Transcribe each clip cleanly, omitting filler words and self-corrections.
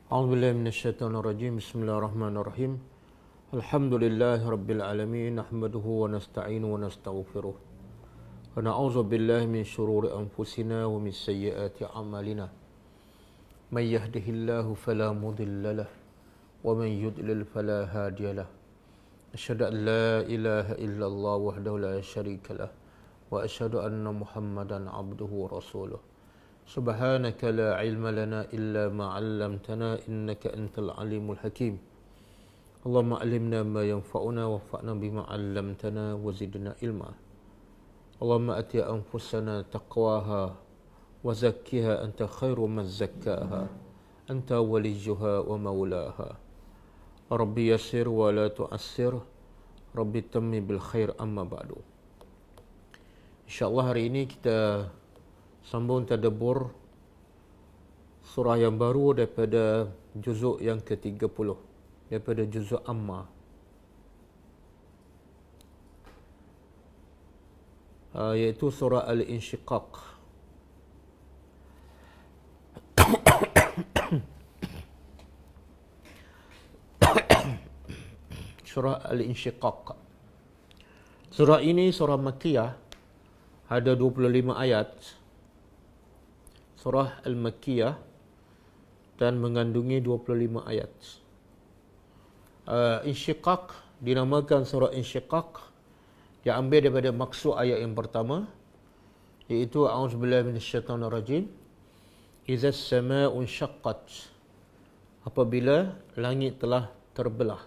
A'udzubillahi minasyaitonirrajim. Bismillahirrahmanirrahim. Alhamdulillahi rabbil alamin. Nahmaduhu wa nasta'inuhu wa nastaghfiruh. Wa na'udzu billahi min shururi anfusina wa min sayyiati a'malina. May yahdihillahu fala mudilla lahu wa man yudlil fala hadiya lahu. Asyhadu an la ilaha illallah wahdahu la syarika lahu wa asyhadu anna Muhammadan abduhu wa rasuluh. Subhanaka la ilma lana illa ma 'allamtana innaka antal alimul hakim. Allahumma alimna ma yanfa'una wanfa'na bima 'allamtana wa zidna ilma. Allahumma ati anfusana taqwaha wa zakkiha anta khairu man zakkaha anta waliyuha wa maulaha. Rabbi yassir wa la tu'assir. Rabbi tammi bil khair amma ba'du. InsyaAllah hari ini kita sambung tadabbur surah yang baru daripada juzuk yang ke-30, daripada juzuk Amma. Iaitu surah Al-Insyiqaq. Surah Al-Insyiqaq. Surah ini surah Makkiyah, ada 25 ayat. Surah Al-Makkiyah dan mengandungi 25 ayat. Insyiqaq dinamakan surah Insyiqaq, diambil daripada maksud ayat yang pertama, iaitu a'udzubillahi minasyaitonirrajim. Iza as-samaa'u insyaqqat, apabila langit telah terbelah.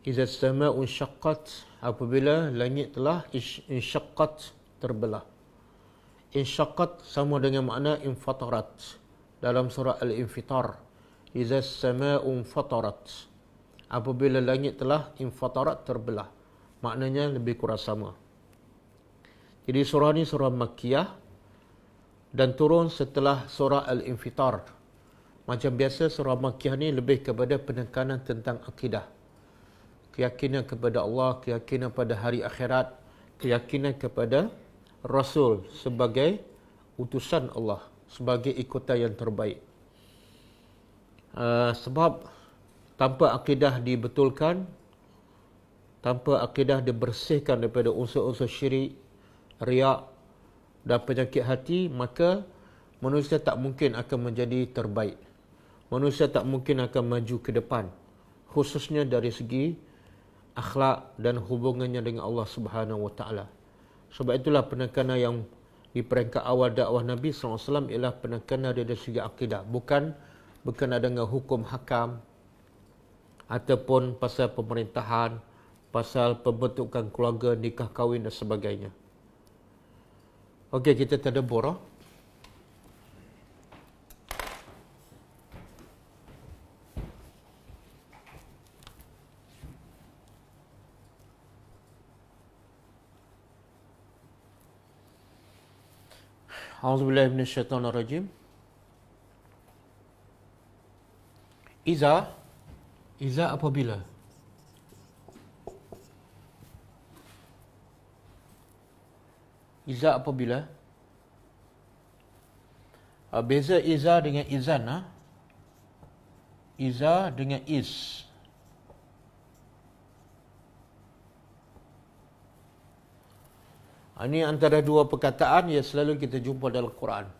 Iza as-samaa'u insyaqqat, apabila langit telah insyaqqat, terbelah. Insyaqqat sama dengan makna infatarat dalam surah Al-Infitar. Iza as-samaa'u infatarat, apabila langit telah infatarat, terbelah. Maknanya lebih kurang sama. Jadi surah ni surah Makkiyah dan turun setelah surah Al-Infitar. Macam biasa surah Makkiyah ni lebih kepada penekanan tentang akidah. Keyakinan kepada Allah, keyakinan pada hari akhirat, keyakinan kepada Rasul sebagai utusan Allah, sebagai ikutan yang terbaik. Sebab tanpa akidah dibetulkan, tanpa akidah dibersihkan daripada unsur-unsur syirik, riak dan penyakit hati, maka manusia tak mungkin akan menjadi terbaik. Manusia tak mungkin akan maju ke depan, khususnya dari segi akhlak dan hubungannya dengan Allah Subhanahu Wa Taala. Sebab itulah penekanan yang di peringkat awal dakwah Nabi SAW ialah penekanan dari segi akidah, bukan berkenaan dengan hukum hakam ataupun pasal pemerintahan, pasal pembentukan keluarga, nikah kahwin dan sebagainya. Okey, kita tadabbur. A'udzubillahi minasyaitonirrajim. Iza apabila. Iza apabila. Beza iza dengan izan. Iza dengan is. Ini antara dua perkataan yang selalu kita jumpa dalam Quran.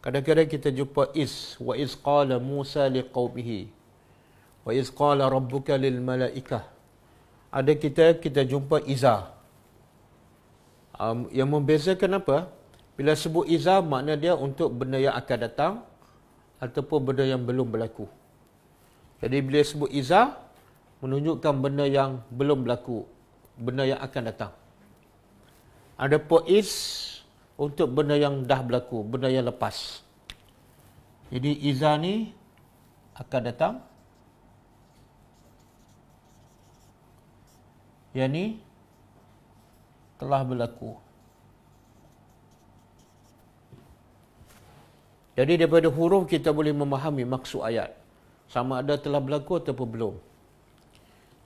Kadang-kadang kita jumpa is. Wa iz qala Musa liqaumihi. Wa iz qala rabbuka lil malaikah. Ada kita jumpa iza. Yang membezakan apa? Bila sebut iza, makna dia untuk benda yang akan datang ataupun benda yang belum berlaku. Jadi bila sebut iza, menunjukkan benda yang belum berlaku, benda yang akan datang. Ada pun is untuk benda yang dah berlaku, benda yang lepas. Jadi iza ni akan datang. Yang ni telah berlaku. Jadi daripada huruf kita boleh memahami maksud ayat. Sama ada telah berlaku ataupun belum.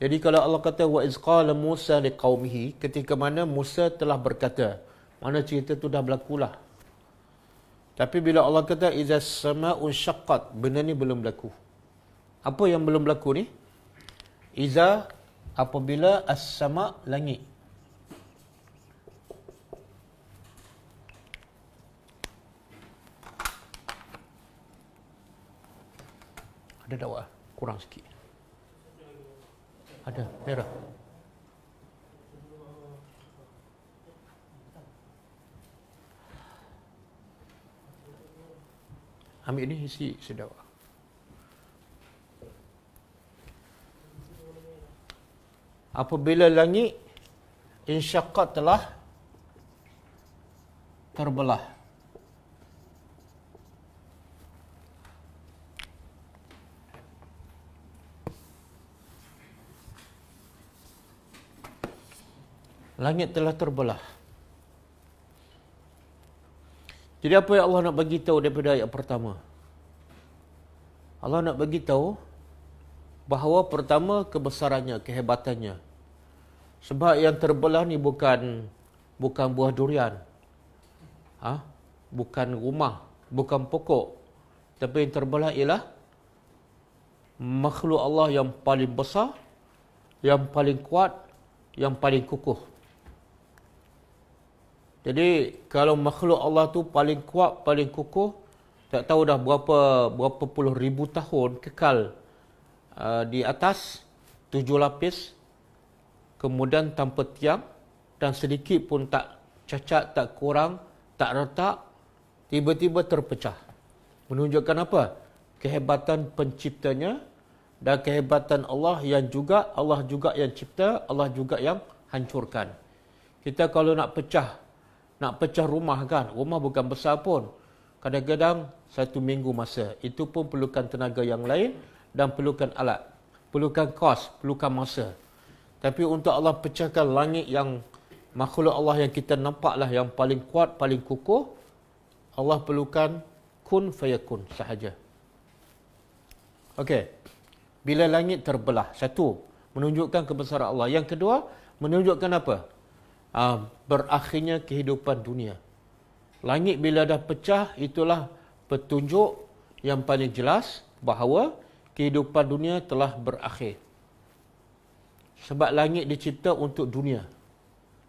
Jadi kalau Allah kata wa iz qala Musa liqaumihi, ketika mana Musa telah berkata, mana cerita tu dah berlakulah. Tapi bila Allah kata iza sama'u syaqqat, benda ni belum berlaku. Apa yang belum berlaku ni? Iza, apabila as-sama' langit. Ada dakwah kurang sikit. Ada merah. Ambil ni isi sedawak. Apabila langit insyaqqat telah terbelah. Langit telah terbelah. Jadi apa yang Allah nak bagi tahu daripada ayat pertama? Allah nak bagi tahu bahawa pertama kebesarannya, kehebatannya. Sebab yang terbelah ni bukan buah durian. Bukan rumah, bukan pokok. Tapi yang terbelah ialah makhluk Allah yang paling besar, yang paling kuat, yang paling kukuh. Jadi kalau makhluk Allah tu paling kuat, paling kukuh, tak tahu dah berapa puluh ribu tahun kekal di atas 7 lapis, kemudian tanpa tiang dan sedikit pun tak cacat, tak kurang, tak retak, tiba-tiba terpecah. Menunjukkan apa? Kehebatan penciptanya dan kehebatan Allah yang Allah juga yang cipta, Allah juga yang hancurkan. Kita kalau nak pecah rumah kan, rumah bukan besar pun. Kadang-kadang 1 minggu masa. Itu pun perlukan tenaga yang lain dan perlukan alat. Perlukan kos, perlukan masa. Tapi untuk Allah pecahkan langit yang makhluk Allah yang kita nampaklah yang paling kuat, paling kukuh, Allah perlukan kun fayakun sahaja. Okey. Bila langit terbelah, satu, menunjukkan kebesaran Allah. Yang kedua, menunjukkan apa? Berakhirnya kehidupan dunia. Langit bila dah pecah, itulah petunjuk yang paling jelas bahawa kehidupan dunia telah berakhir. Sebab langit dicipta untuk dunia.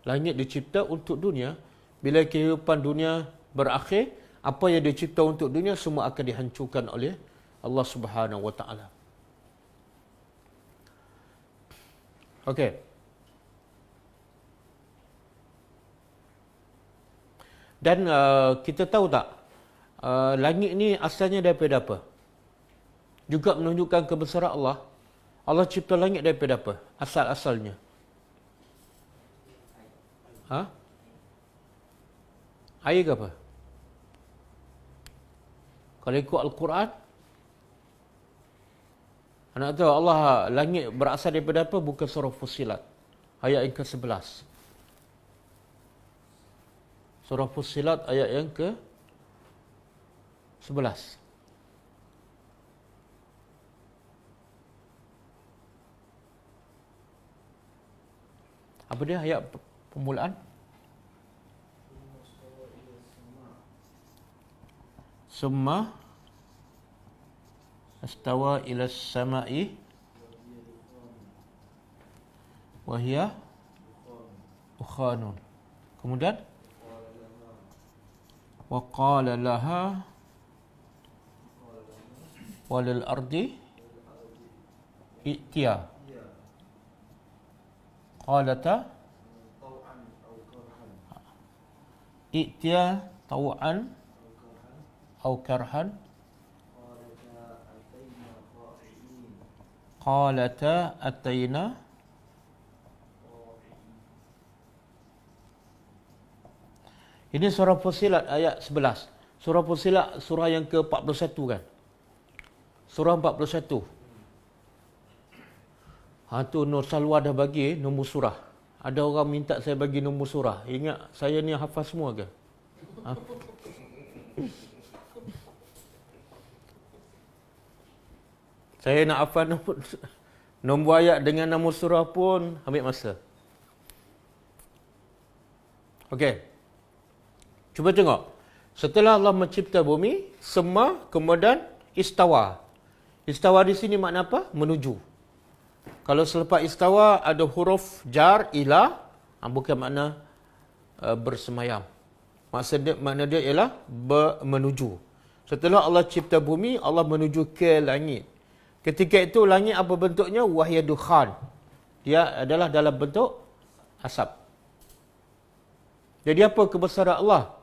Langit dicipta untuk dunia. Bila kehidupan dunia berakhir, apa yang dicipta untuk dunia semua akan dihancurkan oleh Allah Subhanahu Wa Taala. Okey. Dan kita tahu tak, langit ni asalnya daripada apa? Juga menunjukkan kebesaran Allah. Allah cipta langit daripada apa? Asal-asalnya. Air ke apa? Kalau ikut Al-Quran, anak tahu Allah langit berasal daripada apa? Bukan surah Fussilat. Ayat yang ke-11. Surah Fussilat ayat yang ke-11. Apa dia ayat permulaan? Summa astawa ila samai wa hiya dukhanun. Kemudian wa qala laha walil ardi i'tiya qalata i'tiya taw'an aw karhan qalata ataina. Ini surah Fussilat ayat 11. Surah Fussilat surah yang ke-41 kan? Surah 41. Tu Nur Salwa dah bagi nombor surah. Ada orang minta saya bagi nombor surah. Ingat saya ni hafaz semua ke? Saya nak hafaz nombor ayat dengan nombor surah pun ambil masa. Okey. Cuba tengok. Setelah Allah mencipta bumi, semua kemudian istawa. Istawa di sini makna apa? Menuju. Kalau selepas istawa ada huruf jar, ila, bukan makna bersemayam. Makna dia ialah menuju. Setelah Allah cipta bumi, Allah menuju ke langit. Ketika itu langit apa bentuknya? Wahya dukhan. Dia adalah dalam bentuk asap. Jadi apa kebesaran Allah?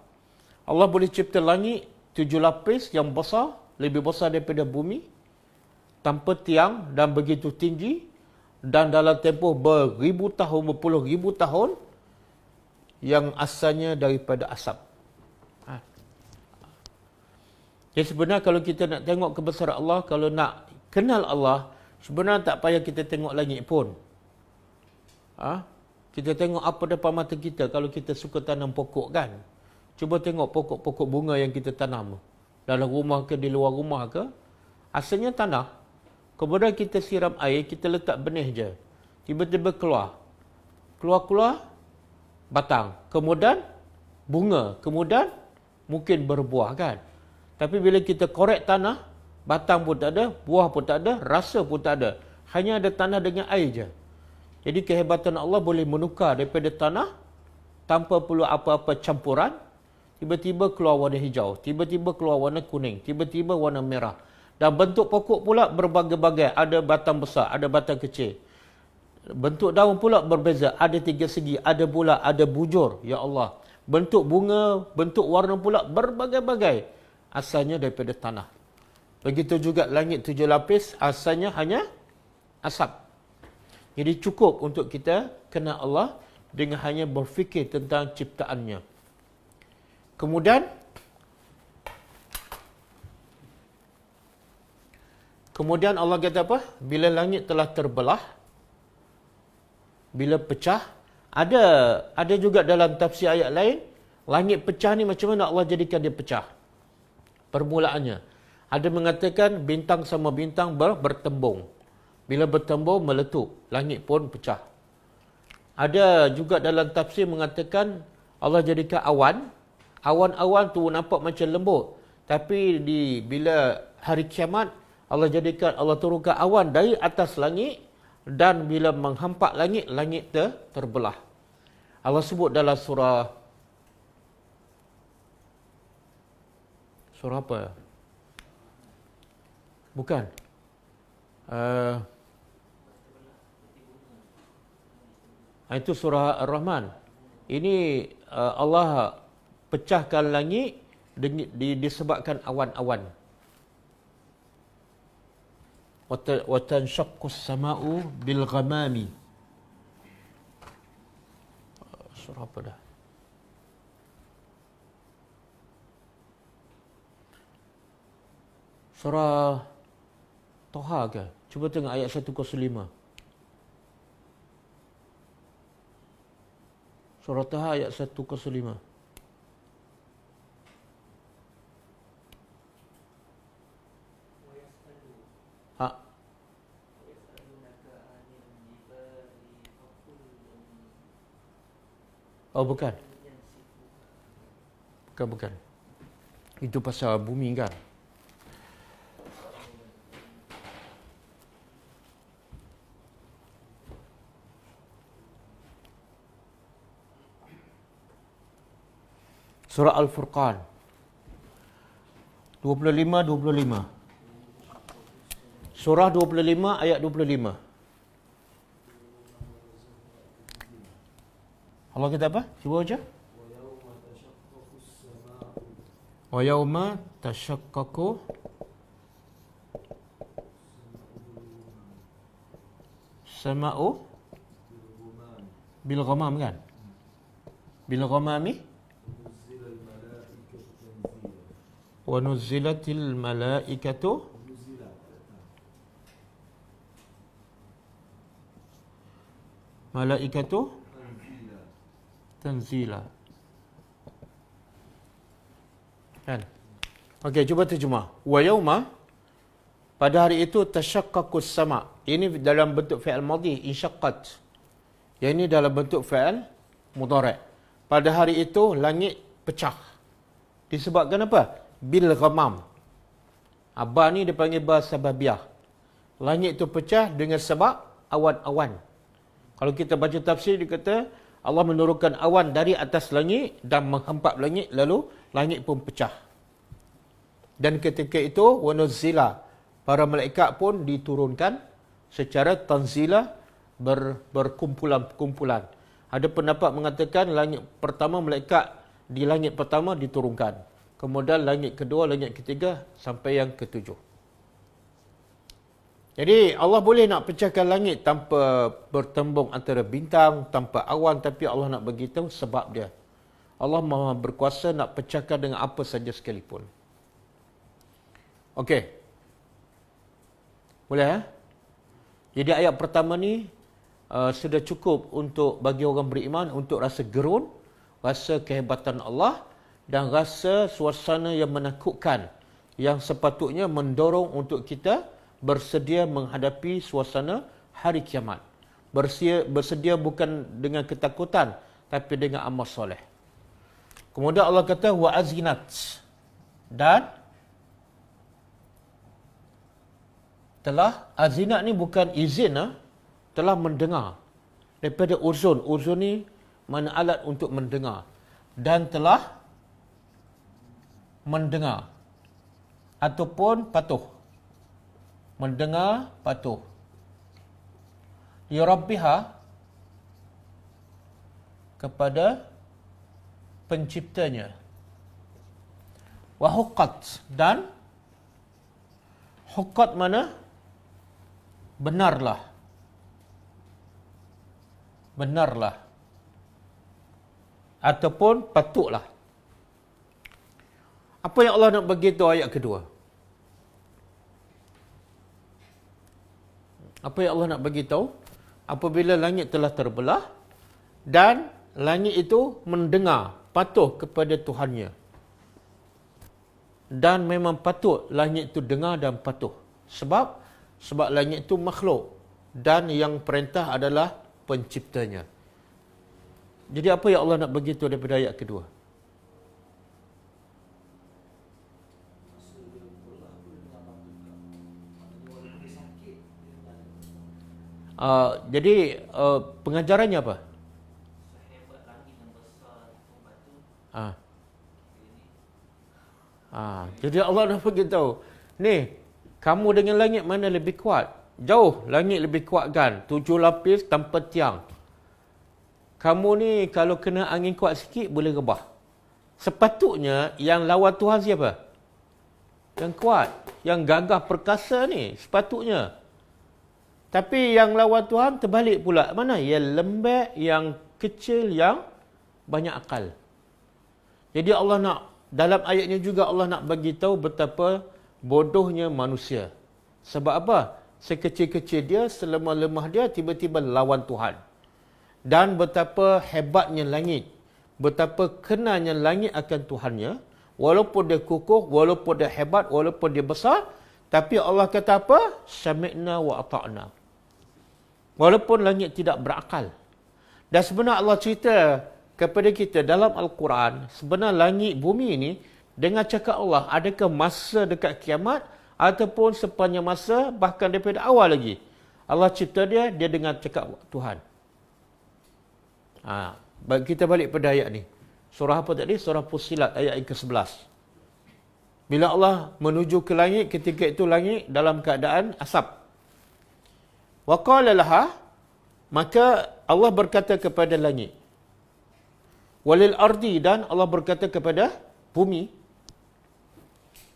Allah boleh cipta langit 7 lapis yang besar, lebih besar daripada bumi, tanpa tiang dan begitu tinggi, dan dalam tempoh beribu tahun, berpuluh ribu tahun, yang asalnya daripada asap. Jadi sebenarnya kalau kita nak tengok kebesaran Allah, kalau nak kenal Allah, sebenarnya tak payah kita tengok langit pun. Kita tengok apa depan mata kita kalau kita suka tanam pokok kan. Cuba tengok pokok-pokok bunga yang kita tanam. Dalam rumah ke, di luar rumah ke. Asalnya tanah. Kemudian kita siram air, kita letak benih je. Tiba-tiba keluar. Keluar-keluar, batang. Kemudian, bunga. Kemudian, mungkin berbuah kan. Tapi bila kita korek tanah, batang pun tak ada, buah pun tak ada, rasa pun tak ada. Hanya ada tanah dengan air je. Jadi kehebatan Allah boleh menukar daripada tanah tanpa perlu apa-apa campuran. Tiba-tiba keluar warna hijau, tiba-tiba keluar warna kuning, tiba-tiba warna merah. Dan bentuk pokok pula berbagai-bagai. Ada batang besar, ada batang kecil. Bentuk daun pula berbeza. Ada 3 segi, ada bulat, ada bujur. Ya Allah. Bentuk bunga, bentuk warna pula berbagai-bagai. Asalnya daripada tanah. Begitu juga langit 7 lapis, asalnya hanya asap. Jadi cukup untuk kita kenal Allah dengan hanya berfikir tentang ciptaannya. Kemudian Allah kata apa? Bila langit telah terbelah, bila pecah, ada juga dalam tafsir ayat lain, langit pecah ni macam mana Allah jadikan dia pecah? Permulaannya. Ada mengatakan bintang sama bintang bertembung. Bila bertembung, meletup. Langit pun pecah. Ada juga dalam tafsir mengatakan Allah jadikan awan. Awan-awan tu nampak macam lembut. Tapi bila hari kiamat, Allah turunkan awan dari atas langit. Dan bila menghampak langit, langit terbelah. Allah sebut dalam surah apa? Bukan. Itu surah Ar-Rahman. Ini Allah pecahkan langit disebabkan awan-awan. Wa tanshaqqus sama'u bil ghamami. Surah apa dah? Surah Toha ke? Cuba tengok ayat 105. Surah Toha ayat 105. Oh bukan. Bukan. Itu pasal bumi kan. Surah Al-Furqan 25. Surah 25 ayat 25. Allah kata apa? Cuba baca. Wa yauma tashaqqaqu sama'u bil ghamam kan? Bil ghamami wa nuzzilatil malaikatu tanzila. Kan? Okey, cuba terjemah. Wa yauma, pada hari itu tashaqqaqus sama'. Ini dalam bentuk fi'il madhi, insyaqqat. Yang ini dalam bentuk fi'il mudhari'. Pada hari itu langit pecah. Disebabkan apa? Bil ghamam. Ba ni dipanggil ba sababiyah. Langit itu pecah dengan sebab awan-awan. Kalau kita baca tafsir, dia kata Allah menurunkan awan dari atas langit dan menghempap langit, lalu langit pun pecah. Dan ketika itu wanuzzila, para malaikat pun diturunkan secara tanzila, berkumpulan-kumpulan. Ada pendapat mengatakan langit pertama, malaikat di langit pertama diturunkan. Kemudian langit kedua, langit ketiga sampai yang ketujuh. Jadi Allah boleh nak pecahkan langit tanpa bertembung antara bintang, tanpa awan, tapi Allah nak beritahu sebab dia. Allah Maha berkuasa nak pecahkan dengan apa saja sekalipun. Okey. Boleh? Jadi ayat pertama ni sudah cukup untuk bagi orang beriman untuk rasa gerun, rasa kehebatan Allah dan rasa suasana yang menakutkan yang sepatutnya mendorong untuk kita bersedia menghadapi suasana hari kiamat. Bersedia bukan dengan ketakutan tapi dengan amal soleh. Kemudian Allah kata wa azinat, dan telah, azinat ni bukan izin, telah mendengar daripada uzun. Uzun ni mana alat untuk mendengar, dan telah mendengar ataupun patuh. Mendengar, patuh. Ya Rabbiha, kepada penciptanya. Wa huqqat, dan huqqat mana? Benarlah. Benarlah. Ataupun patutlah. Apa yang Allah nak beritahu ayat kedua? Apa yang Allah nak beritahu? Apabila langit telah terbelah dan langit itu mendengar, patuh kepada Tuhannya. Dan memang patut langit itu dengar dan patuh. Sebab langit itu makhluk dan yang perintah adalah penciptanya. Jadi apa yang Allah nak beritahu daripada ayat kedua? Jadi pengajarannya apa? Jadi Allah dah beritahu, ni kamu dengan langit mana lebih kuat? Jauh langit lebih kuat kan, 7 lapis tanpa tiang. Kamu ni kalau kena angin kuat sikit boleh rebah. Sepatutnya yang lawan Tuhan siapa? Yang kuat, yang gagah perkasa ni sepatutnya. Tapi yang lawan Tuhan terbalik pula. Mana? Yang lembek, yang kecil, yang banyak akal. Jadi Allah nak, dalam ayatnya juga Allah nak bagi tahu betapa bodohnya manusia. Sebab apa? Sekecil-kecil dia, selemah-lemah dia, tiba-tiba lawan Tuhan. Dan betapa hebatnya langit. Betapa kenanya langit akan Tuhannya. Walaupun dia kukuh, walaupun dia hebat, walaupun dia besar. Tapi Allah kata apa? Sami'na wa ata'na. Walaupun langit tidak berakal. Dan sebenarnya Allah cerita kepada kita dalam Al-Quran, sebenarnya langit bumi ini, dengan cakap Allah, adakah masa dekat kiamat, ataupun sepanjang masa, bahkan daripada awal lagi. Allah cipta dia dengan cakap Tuhan. Kita balik pada ayat ni. Surah apa tadi? Surah Fussilat, ayat yang ke-11. Bila Allah menuju ke langit, ketika itu langit dalam keadaan asap. Wa qala laha, maka Allah berkata kepada langit. Walil ardi, dan Allah berkata kepada bumi.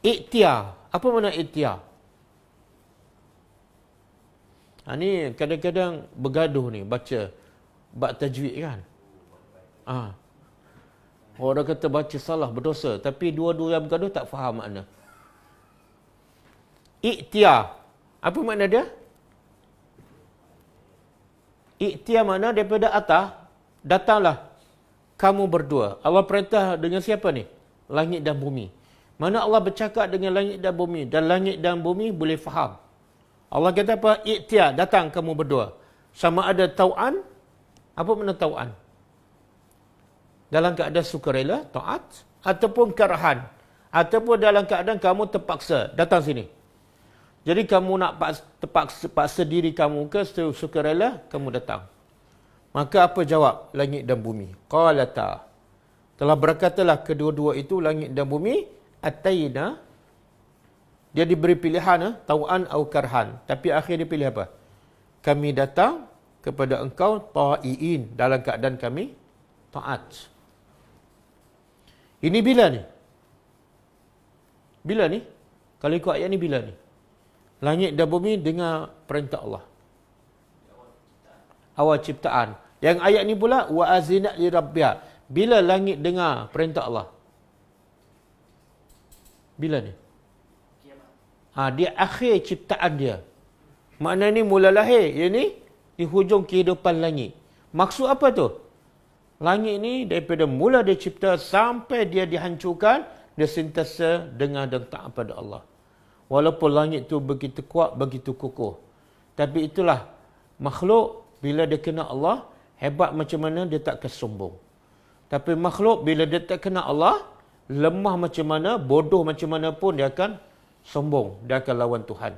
I'tiya. Apa makna i'tiya? Ni kadang-kadang bergaduh ni baca bab tajwid kan. Orang kata baca salah berdosa, tapi dua-dua yang bergaduh tak faham makna. I'tiya. Apa makna dia? I'tiya makna daripada atas, datanglah kamu berdua. Allah perintah dengan siapa ni? Langit dan bumi. Mana Allah bercakap dengan langit dan bumi, dan langit dan bumi boleh faham. Allah kata apa? I'tiya, datang kamu berdua. Sama ada tau'an. Apa makna tau'an? dalam keadaan sukarela, taat, ataupun karahan, ataupun dalam keadaan kamu terpaksa datang sini. Jadi kamu nak paksa diri kamu ke sukarela, kamu datang. Maka apa jawab langit dan bumi? Qalata. Telah berkatalah kedua-dua itu, langit dan bumi, ataina. Dia diberi pilihan, tau'an atau karhan. Tapi akhir dia pilih apa? Kami datang kepada engkau ta'iin, dalam keadaan kami taat. Ini bila ni? Bila ni? Kalau ikut ayat ni bila ni? Langit dan bumi dengar perintah Allah. Awal ciptaan. Yang ayat ni pula, wa azinat li rabbiha. Bila langit dengar perintah Allah? Bila ni? Dia akhir ciptaan dia. Maknanya ni mula lahir. Yang ni di hujung kehidupan langit. Maksud apa tu? Langit ni daripada mula dia cipta sampai dia dihancurkan, dia sentiasa dengar dan taat pada Allah. Walaupun langit tu begitu kuat, begitu kukuh. Tapi itulah makhluk bila dia kena Allah, hebat macam mana dia tak kesombong. Tapi makhluk bila dia tak kena Allah, lemah macam mana, bodoh macam mana pun dia akan sombong, dia akan lawan Tuhan.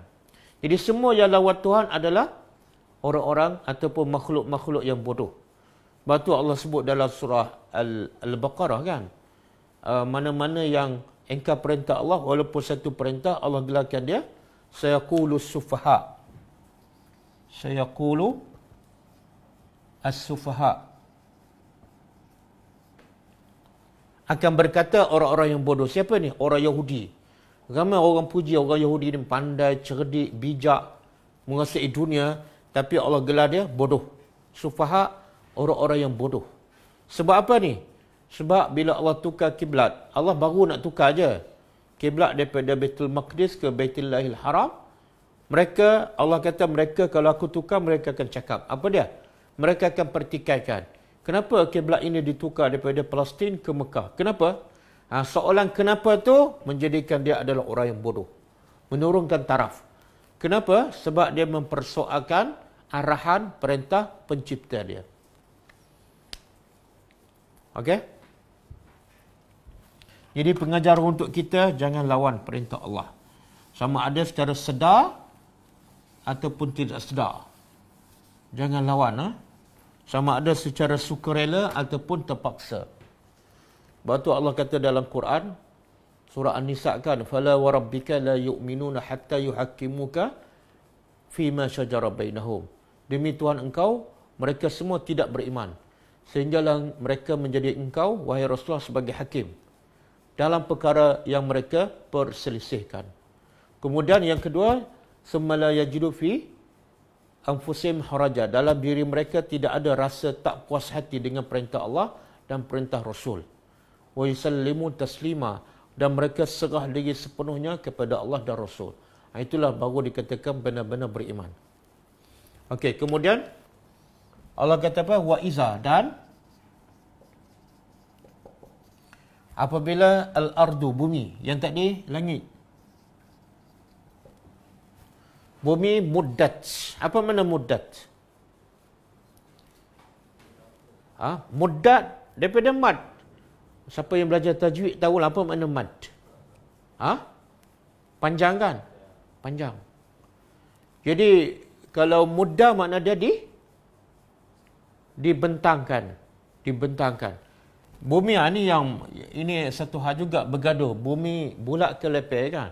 Jadi semua yang lawan Tuhan adalah orang-orang ataupun makhluk-makhluk yang bodoh. Sebab tu Allah sebut dalam surah Al-Baqarah kan, mana-mana yang engkar perintah Allah, walaupun satu perintah, Allah gelarkan dia sayaqulu sufaha. Sayaqulu as-sufaha. Akan berkata orang-orang yang bodoh. Siapa ni? Orang Yahudi. Ramai orang puji orang Yahudi ni pandai, cerdik, bijak, menguasai dunia, tapi Allah gelar dia bodoh. Sufaha, orang-orang yang bodoh. Sebab apa ni? Sebab bila Allah tukar kiblat, Allah baru nak tukar je kiblat daripada Baitul Maqdis ke Baitullahil Haram. Mereka, Allah kata mereka kalau aku tukar, mereka akan cakap. Apa dia? Mereka akan pertikaikan. Kenapa kiblat ini ditukar daripada Palestin ke Mekah? Kenapa? Soalan kenapa tu menjadikan dia adalah orang yang bodoh. Menurunkan taraf. Kenapa? Sebab dia mempersoalkan arahan perintah pencipta dia. Okey? Jadi pengajar untuk kita, jangan lawan perintah Allah. Sama ada secara sedar ataupun tidak sedar. Jangan lawan. Sama ada secara sukarela ataupun terpaksa. Sebab tu Allah kata dalam Quran, surah An-Nisa kan, fala wa rabbika la yu'minuna hatta yuhakkimuka fima syajara bainahum. Demi Tuhan engkau, mereka semua tidak beriman sehinggalah mereka menjadi engkau wahai Rasulullah sebagai hakim dalam perkara yang mereka perselisihkan. Kemudian yang kedua, summa la yajidu fi anfusihim haraja. Dalam diri mereka tidak ada rasa tak puas hati dengan perintah Allah dan perintah Rasul. Wa yusallimu taslima, dan mereka serah diri sepenuhnya kepada Allah dan Rasul. Itulah baru dikatakan benar-benar beriman. Okey, kemudian Allah kata apa? Wa iza, dan apabila al-ardu, bumi, yang tadi langit. Bumi muddat. Apa makna muddat? Muddat daripada mad. Siapa yang belajar tajwid tahulah apa makna mad. Panjang kan? Panjang. Jadi kalau muddah makna dia dibentangkan. Dibentangkan. Bumi ni yang, ini satu hal juga bergaduh. Bumi bulat ke leper kan?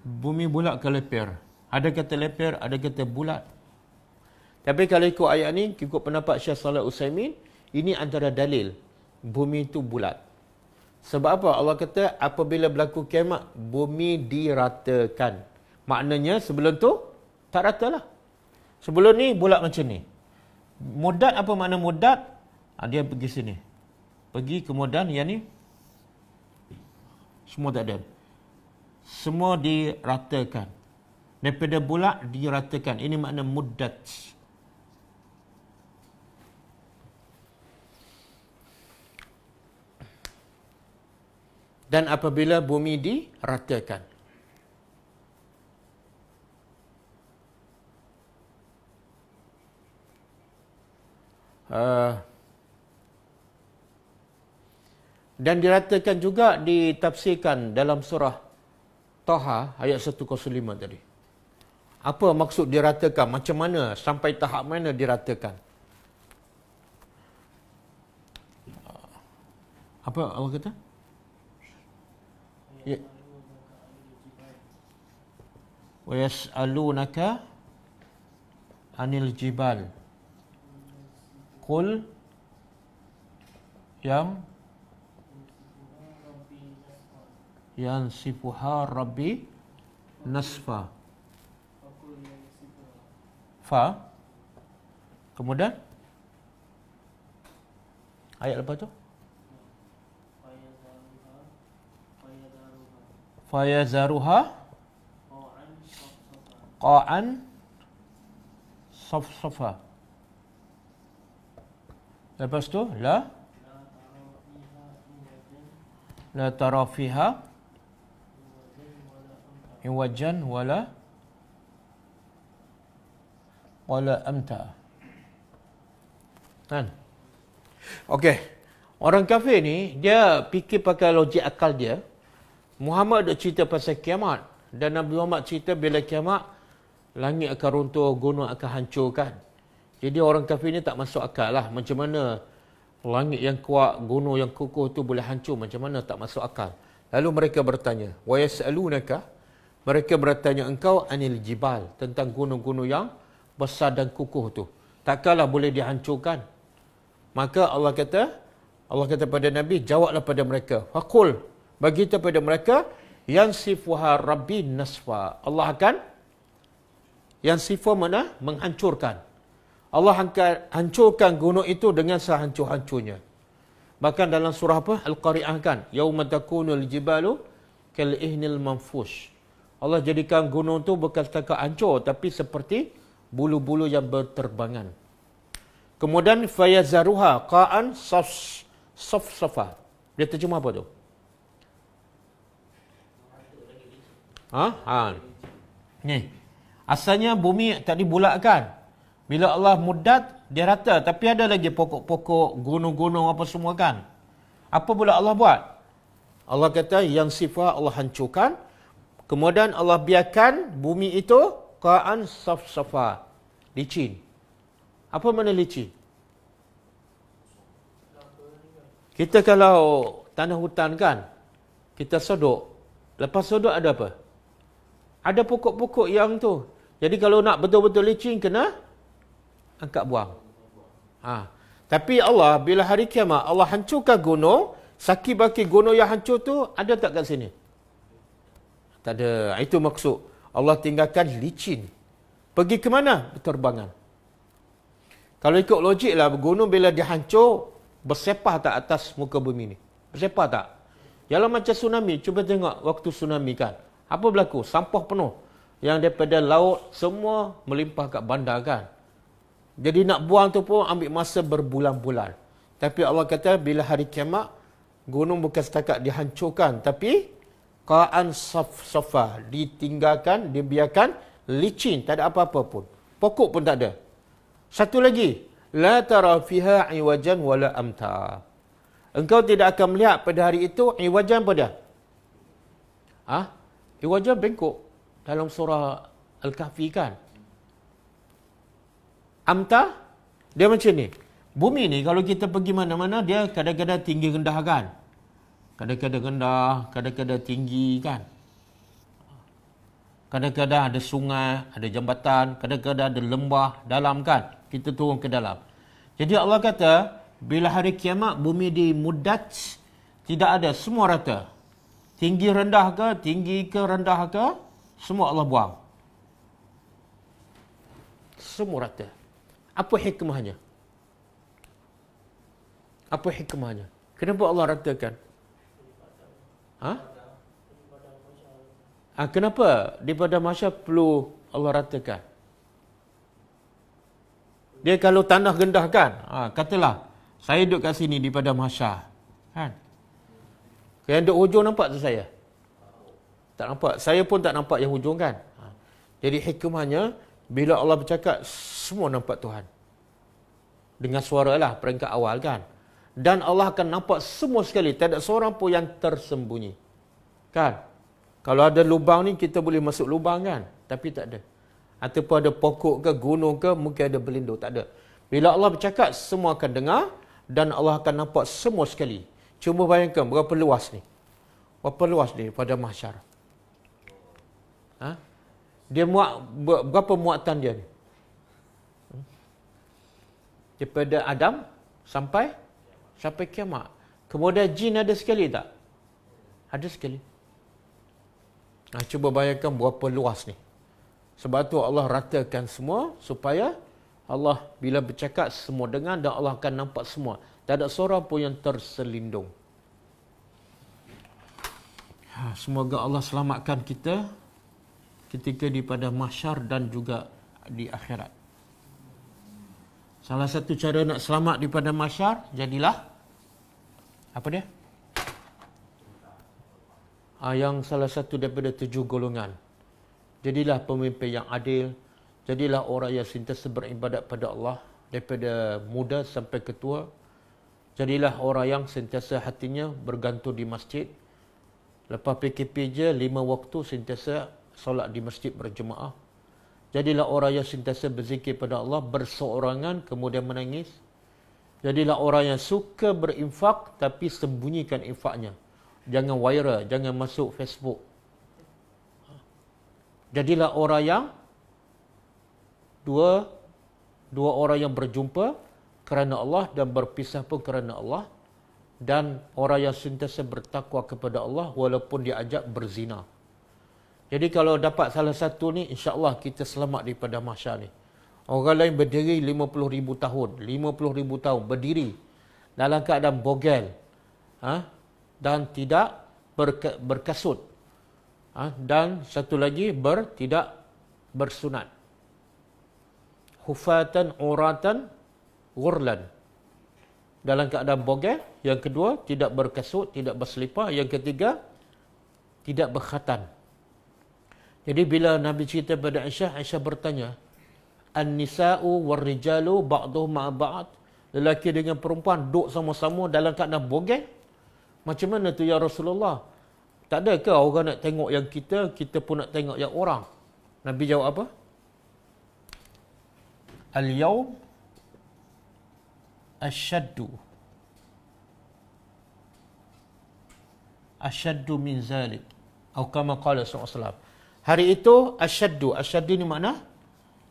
Bumi bulat ke leper. Ada kata leper, ada kata bulat. Tapi kalau ikut ayat ni, ikut pendapat Syekh Shalih Utsaimin, ini antara dalil bumi itu bulat. Sebab apa? Allah kata apabila berlaku kiamat, bumi diratakan. Maknanya sebelum tu tak rata lah. Sebelum ni bulat macam ni. Muddat, apa makna muddat? Dia pergi sini. Pergi kemudian yang ni semua tak ada. Semua diratakan. Daripada bulat diratakan. Ini makna muddat. Dan apabila bumi diratakan. Dan diratakan juga ditafsirkan dalam surah Taha ayat 105 tadi. Apa maksud diratakan? Macam mana? Sampai tahap mana diratakan? Apa Allah kata? Ya. Wa yas'alunaka 'anil jibal. Qul yansifuha rabbi nasfa. Fa. Kemudian ayat lepas tu fayazaruha qa'an safsafa. Lepas tu la tara fiha iwajan wala amta. Kan? Okey. Orang kafir ni dia fikir pakai logik akal dia. Muhammad dah cerita pasal kiamat dan Nabi Muhammad cerita bila kiamat langit akan runtuh, gunung akan hancur kan. Jadi orang kafir ni tak masuk akal lah. Macam mana langit yang kuat, gunung yang kukuh tu boleh hancur? Macam mana? Tak masuk akal. Lalu mereka bertanya, wa yas'alunaka, mereka bertanya engkau anil jibal, tentang gunung-gunung yang besar dan kukuh tu. Takkanlah boleh dihancurkan? Maka Allah kata pada Nabi, jawablah pada mereka. Faqul, bagi kepada mereka, yansifuha rabbi nasfa. Allah akan yansifu mana? Menghancurkan. Allah akan hancurkan gunung itu dengan sehancur-hancurnya. Bahkan dalam surah apa? Al-Qari'ah kan, yauma takunul jibalu kal ihnil manfush. Allah jadikan gunung tu bukan setakat hancur, tapi seperti bulu-bulu yang berterbangan. Kemudian fayazaruha qa'an safsafa. Dia terjemah apa tu? Ni. Asalnya bumi tak dibulatkan. Bila Allah muddat, dia rata. Tapi ada lagi pokok-pokok, gunung-gunung apa semua kan. Apa pula Allah buat? Allah kata, yang sifat Allah hancurkan. Kemudian Allah biarkan bumi itu qa'an safsafa. Licin. Apa mana licin? Kita kalau tanah hutan kan, kita sodok. Lepas sodok ada apa? Ada pokok-pokok yang tu. Jadi kalau nak betul-betul licin, kena angkat buang. Tapi Allah, bila hari kiamat, Allah hancurkan gunung, saki-baki gunung yang hancur tu, ada tak kat sini? Tak ada. Itu maksud. Allah tinggalkan licin. Pergi ke mana? Berterbangan. Kalau ikut logik lah, gunung bila dia hancur, bersepah tak atas muka bumi ni? Bersepah tak? Yalah macam tsunami. Cuba tengok waktu tsunami kan. Apa berlaku? Sampah penuh. Yang daripada laut, semua melimpah kat bandar kan. Jadi nak buang tu pun ambil masa berbulan-bulan. Tapi Allah kata bila hari kiamat, gunung bukan setakat dihancurkan, tapi qa'an safa, ditinggalkan, dibiarkan licin, tak ada apa-apa pun. Pokok pun tak ada. Satu lagi, la tara fiha iwajan wala amta. Engkau tidak akan melihat pada hari itu iwajan apa dia? Iwajan bengkok dalam surah Al-Kahfi kan. Amta, dia macam ni. Bumi ni kalau kita pergi mana-mana, dia kadang-kadang tinggi rendah kan. Kadang-kadang rendah, kadang-kadang tinggi kan. Kadang-kadang ada sungai, ada jambatan, kadang-kadang ada lembah dalam kan. Kita turun ke dalam. Jadi Allah kata, bila hari kiamat bumi dimuddat, tidak ada, semua rata. Tinggi rendah ke, tinggi ke rendah ke, semua Allah buang. Semua rata. Apa hikmahnya? Apa hikmahnya? Kenapa Allah ratakan? Kenapa di pada mahsyar perlu Allah ratakan? Dia kalau tanah rendah kan, katalah saya duduk kat sini di pada mahsyar, kan? Yang duduk hujung nampak tu saya? Tak nampak. Saya pun tak nampak yang hujung kan? Jadi hikmahnya, bila Allah bercakap, semua nampak Tuhan. Dengan suara lah, peringkat awal kan? dan Allah akan nampak semua sekali. Tak ada seorang pun yang tersembunyi. Kan? Kalau ada lubang ni, kita boleh masuk lubang kan? Tapi tak ada. Ataupun ada pokok ke, gunung ke, mungkin ada berlindung. Tak ada. Bila Allah bercakap, semua akan dengar dan Allah akan nampak semua sekali. Cuma bayangkan berapa luas ni. Berapa luas ni pada mahsyar. Ha? Dia berapa muatan dia ni? Daripada Adam sampai kiamat. Kemudian jin ada sekali tak? Ada sekali. Cuba bayangkan berapa luas ni. Sebab tu Allah ratakan semua supaya Allah bila bercakap semua dengar dan Allah akan nampak semua. Tak ada seorang pun yang terselindung. Semoga Allah selamatkan kita ketika di pada mahsyar dan juga di akhirat. Salah satu cara nak selamat di pada mahsyar, jadilah apa dia? Yang salah satu daripada 7 golongan. Jadilah pemimpin yang adil, jadilah orang yang sentiasa beribadat pada Allah daripada muda sampai ketua. Jadilah orang yang sentiasa hatinya bergantung di masjid. Lepas PKP je 5 waktu sentiasa solat di masjid berjemaah. Jadilah orang yang sentiasa berzikir pada Allah berseorangan kemudian menangis. Jadilah orang yang suka berinfak tapi sembunyikan infaknya. Jangan viral, jangan masuk Facebook. Jadilah orang yang dua orang yang berjumpa kerana Allah dan berpisah pun kerana Allah, dan orang yang sentiasa bertakwa kepada Allah walaupun diajak berzina. Jadi kalau dapat salah satu ni, insya-Allah kita selamat daripada mahsyar ni. Orang lain berdiri 50,000 tahun, 50,000 tahun berdiri dalam keadaan bogel, dan tidak berkasut, dan satu lagi tidak bersunat. Hufatan uratan ghurlan. Dalam keadaan bogel. Yang kedua, tidak berkasut, tidak berselipar. Yang ketiga, tidak berkhatan. Jadi bila Nabi cerita pada Aisyah, Aisyah bertanya, An-nisa'u war-rijalu ba'duhum ma'a ba'd. Lelaki dengan perempuan duduk sama-sama dalam keadaan bogel. Macam mana tu ya Rasulullah? Tak ada ke orang nak tengok yang kita pun nak tengok yang orang? Nabi jawab apa? Al-yawm asyaddu min zalik. Atau kama qala sallallahu alaihi wasallam. Hari itu asyaddu ni makna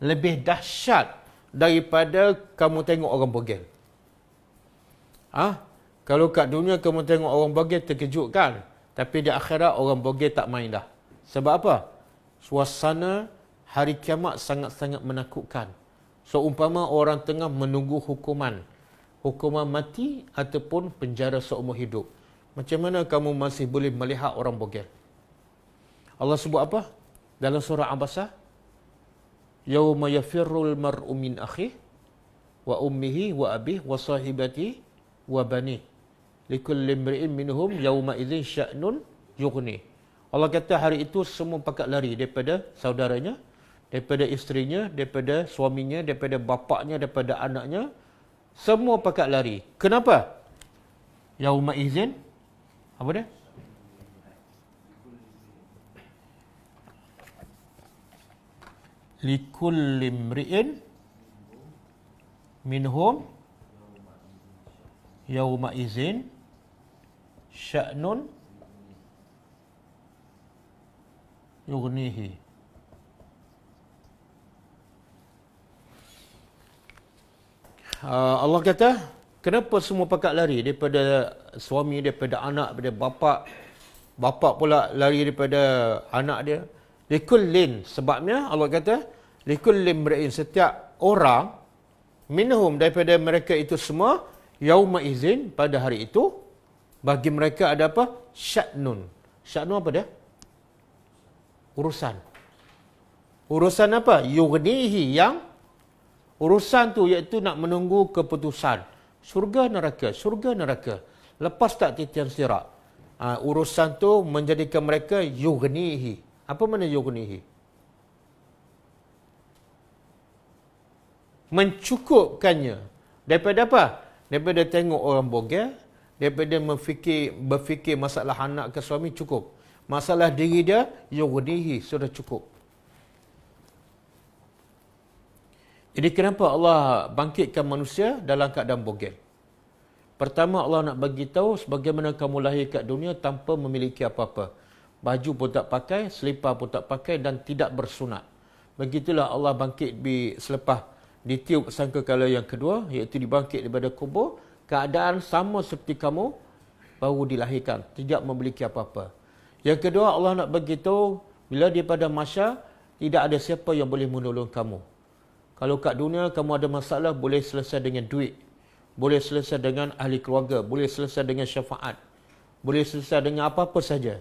lebih dahsyat daripada kamu tengok orang bogel. Kalau kat dunia kamu tengok orang bogel terkejut kan? Tapi di akhirat orang bogel tak main dah. Sebab apa? Suasana hari kiamat sangat-sangat menakutkan. Seumpama orang tengah menunggu hukuman mati ataupun penjara seumur hidup. Macam mana kamu masih boleh melihat orang bogel? Allah sebut apa? Dalam surah Abasa, Yauma yafirrul mar'u min akhihi wa ummihi wa abihi wa sahibatihi wa banihi likulli imri'in minhum yauma idzin sya'nun yughni. Allah kata hari itu semua pakat lari daripada saudaranya, daripada isterinya, daripada suaminya, daripada bapaknya, daripada anaknya. Semua pakat lari. Kenapa? Yauma idzin apa dia? Likulli imri'in minhum yauma idzin sya'nun yughnihi. Allah kata, kenapa semua pakat lari daripada suami, daripada anak, daripada bapa pula lari daripada anak dia. Likullin, sebabnya Allah kata likullin mri'in, setiap orang minhum, daripada mereka itu semua, yauma izin, pada hari itu bagi mereka ada apa? Sya'nun. Sya'nun apa dia? Urusan apa? Yughnihi, yang urusan tu iaitu nak menunggu keputusan syurga neraka. Lepas tak titian sirat, urusan tu menjadikan mereka yughnihi. Apa makna yughnihi? Mencukupkannya daripada apa? Daripada tengok orang bogel, daripada berfikir masalah anak ke suami, cukup. Masalah diri dia, yughnihi, sudah cukup. Jadi kenapa Allah bangkitkan manusia dalam keadaan bogel? Pertama, Allah nak bagi tahu sebagaimana kamu lahir kat dunia tanpa memiliki apa-apa. Baju pun tak pakai, selipar pun tak pakai dan tidak bersunat. Begitulah Allah bangkit selepas ditiup sangkakala yang kedua, iaitu dibangkit daripada kubur. Keadaan sama seperti kamu baru dilahirkan, tidak memiliki apa-apa. Yang kedua, Allah nak bagi tahu bila daripada mahsyar tidak ada siapa yang boleh menolong kamu. Kalau kat dunia kamu ada masalah, boleh selesai dengan duit. Boleh selesai dengan ahli keluarga. Boleh selesai dengan syafaat. Boleh selesai dengan apa-apa saja.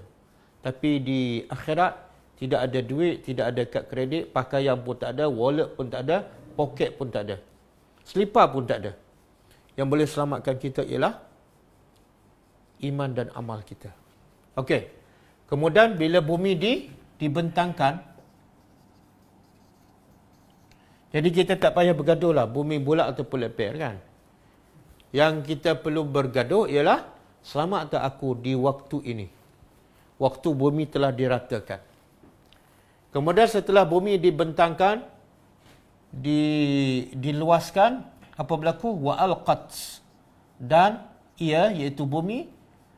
Tapi di akhirat, tidak ada duit, tidak ada kad kredit, pakaian pun tak ada, wallet pun tak ada, poket pun tak ada. Selipar pun tak ada. Yang boleh selamatkan kita ialah iman dan amal kita. Okey. Kemudian bila bumi dibentangkan, jadi kita tak payah bergaduh lah bumi bulat ataupun lepek kan. Yang kita perlu bergaduh ialah selamat tak aku di waktu ini. Waktu bumi telah diratakan. Kemudian setelah bumi dibentangkan, diluaskan, apa berlaku? Wa alqat. Dan ia, iaitu bumi,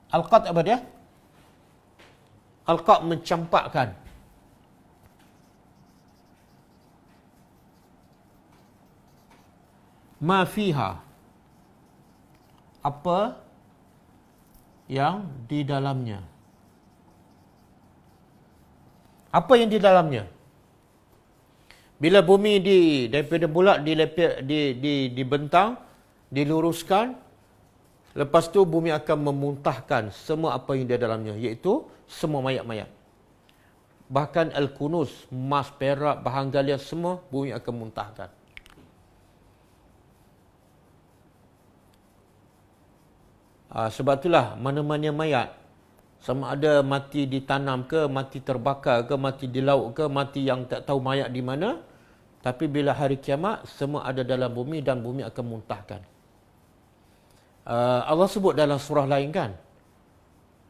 alqat apa dia? Alqat mencampakkan. Ma fiha, apa yang di dalamnya. Apa yang di dalamnya? Bila bumi daripada bulat dibentang, diluruskan, lepas tu bumi akan memuntahkan semua apa yang di dalamnya, iaitu semua mayat-mayat. Bahkan al-kunuz, emas, perak, bahan galian, semua bumi akan muntahkan. Sebab itulah mana-mana mayat, sama ada mati ditanam ke, mati terbakar ke, mati di laut ke, mati yang tak tahu mayat di mana, tapi bila hari kiamat, semua ada dalam bumi dan bumi akan muntahkan. Allah sebut dalam surah lain kan,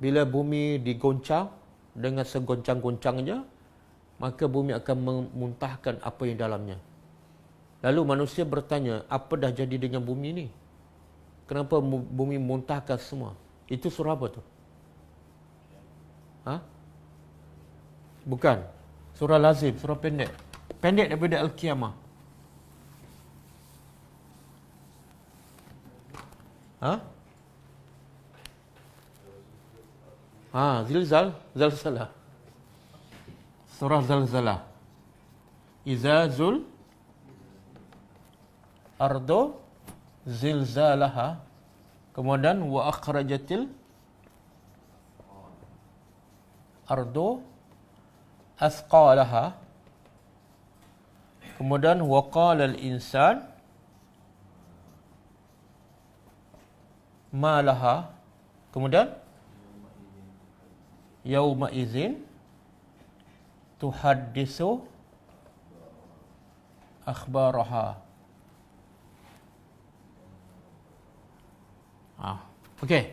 bila bumi digoncang dengan segoncang-goncangnya, maka bumi akan memuntahkan apa yang dalamnya. Lalu manusia bertanya, apa dah jadi dengan bumi ni? Kenapa bumi muntahkan semua? Itu surah apa tu? Bukan. Surah Lazim, surah pendek. Pendek daripada Al-Qiyamah. Zalzalah. Surah Zalzalah. Iza zul ardo zilzalaha, kemudian wa akhrajatil ardu asqalaha, kemudian wa qala al insan ma laha, kemudian yauma idzin tuhaddisu akhbaraha. Okey.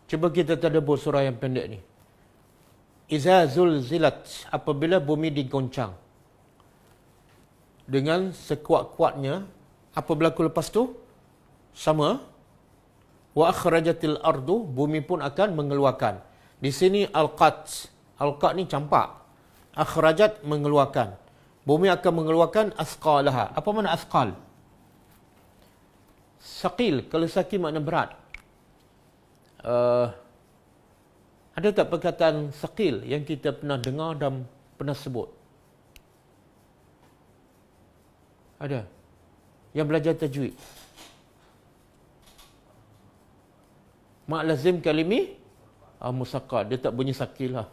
Cuba kita tadabbur surah yang pendek ni. Iza zulzilat, apabila bumi digoncang. Dengan sekuat-kuatnya, apa berlaku lepas tu? Sama. Wa akhrajatil ardu, bumi pun akan mengeluarkan. Di sini alqat. Alqat ni campak. Akhrajat, mengeluarkan. Bumi akan mengeluarkan asqalaha. Apa makna asqal? Saqil, kalau saqil makna berat. Ada tak perkataan saqil yang kita pernah dengar dan pernah sebut? Ada? Yang belajar tajwid. Mak lazim kalimi musaqqal. Dia tak bunyi saqil lah.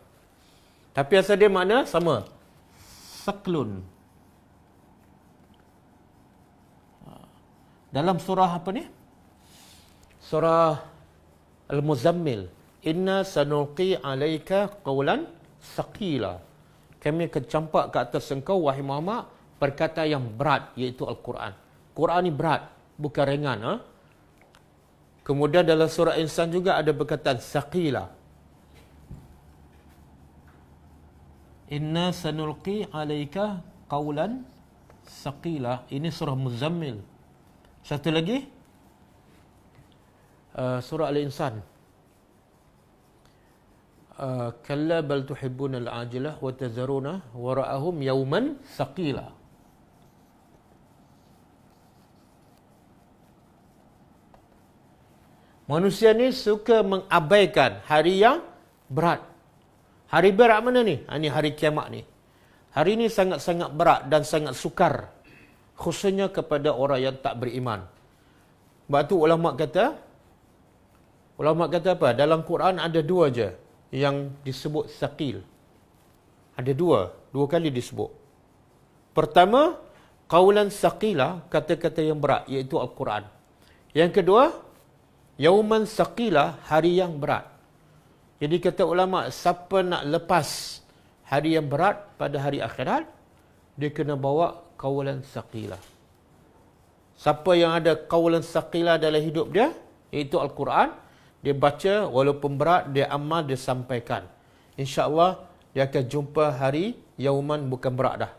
Tapi asal dia makna sama. Saqlun. Dalam surah apa ni? Surah Al-Muzammil. Inna sanulqi alaika qawlan saqila. Kami akan campak ke atas engkau, wahai Muhammad, perkataan yang berat, iaitu Al-Quran. Quran ni berat, bukan ringan. Kemudian dalam surah Insan juga ada perkataan saqila. Inna sanulqi alaika qawlan saqila. Ini surah Muzammil. Satu lagi surah Al-Insan. Kalla bal tuhibbuna al-ajilah wa tazaruna wara'ahum yawman saqila. Manusia ni suka mengabaikan hari yang berat. Hari berat mana ni? Ini hari kiamat ni. Hari ni sangat-sangat berat dan sangat sukar. Khususnya kepada orang yang tak beriman. Sebab tu ulama kata apa? Dalam Quran ada dua je yang disebut saqil. Ada dua kali disebut. Pertama, qaulan saqila, kata-kata yang berat, iaitu Al-Quran. Yang kedua, yauman saqila, hari yang berat. Jadi kata ulama, siapa nak lepas hari yang berat pada hari akhirat, dia kena bawa qaulan saqila. Siapa yang ada qaulan saqila dalam hidup dia, iaitu Al-Quran, dia baca walaupun berat, dia amal, dia sampaikan. InsyaAllah dia akan jumpa hari yauman bukan berat dah.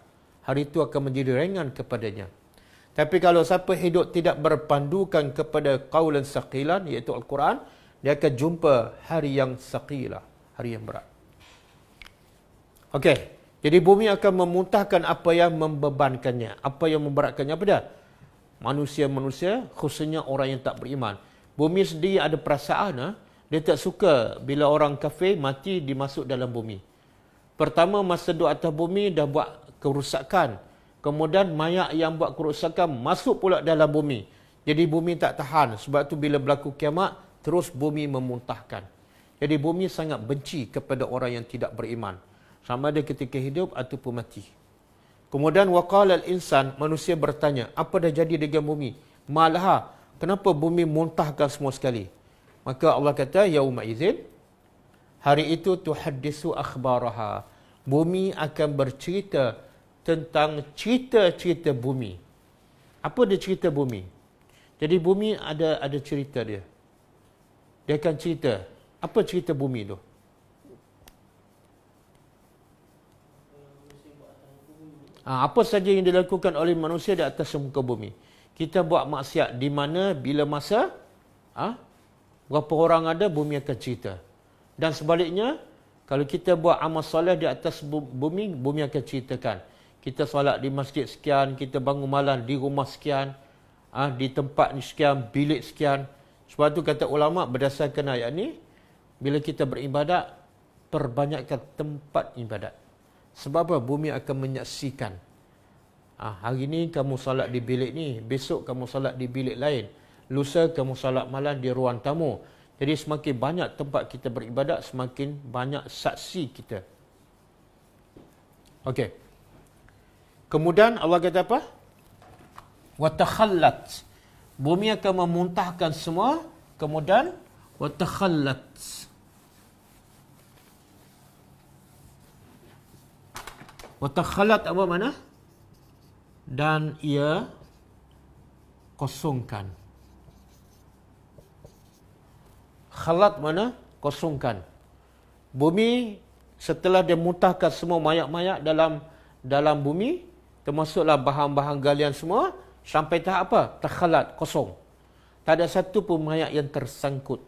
Hari itu akan menjadi ringan kepadanya. Tapi kalau siapa hidup tidak berpandukan kepada qaulan saqilan, iaitu Al-Quran, dia akan jumpa hari yang saqilah, hari yang berat. Okey, jadi bumi akan memuntahkan apa yang membebankannya, apa yang memberatkannya pada manusia-manusia, khususnya orang yang tak beriman. Bumi sendiri ada perasaan, dia tak suka bila orang kafir mati dimasuk dalam bumi. Pertama, masa duduk atas bumi dah buat kerusakan. Kemudian mayat yang buat kerusakan masuk pula dalam bumi. Jadi bumi tak tahan. Sebab tu bila berlaku kiamat, terus bumi memuntahkan. Jadi bumi sangat benci kepada orang yang tidak beriman. Sama ada ketika hidup ataupun mati. Kemudian waqala al-insan, manusia bertanya, apa dah jadi dengan bumi? Malaha, kenapa bumi muntahkan semua sekali? Maka Allah kata, yauma idzin, hari itu tuhaddisu akhbaraha. Bumi akan bercerita tentang cerita-cerita bumi. Apa dia cerita bumi? Jadi bumi ada cerita dia. Dia akan cerita. Apa cerita bumi tu? Apa saja yang dilakukan oleh manusia di atas muka bumi. Kita buat maksiat di mana, bila masa, berapa orang ada, bumi akan cerita. Dan sebaliknya, kalau kita buat amal soleh di atas bumi, bumi akan ceritakan. Kita solat di masjid sekian, kita bangun malam di rumah sekian, di tempat ni sekian, bilik sekian. Sebab tu kata ulama berdasarkan ayat ni, bila kita beribadat, perbanyakkan tempat ibadat. Sebab apa? Bumi akan menyaksikan. Hari ni kamu solat di bilik ni, besok kamu solat di bilik lain, lusa kamu solat malam di ruang tamu. Jadi semakin banyak tempat kita beribadat, semakin banyak saksi kita. Okey. Kemudian Allah kata apa? Watakhallat. Bumi akan memuntahkan semua. Kemudian watakhallat. Watakhallat apa mana? Dan ia kosongkan. Khalat mana? Kosongkan. Bumi setelah dia muntahkan semua mayat-mayat dalam bumi, termasuklah bahan-bahan galian semua, sampai tahap apa? Takhalat, kosong. Tak ada satu pun mayat yang tersangkut.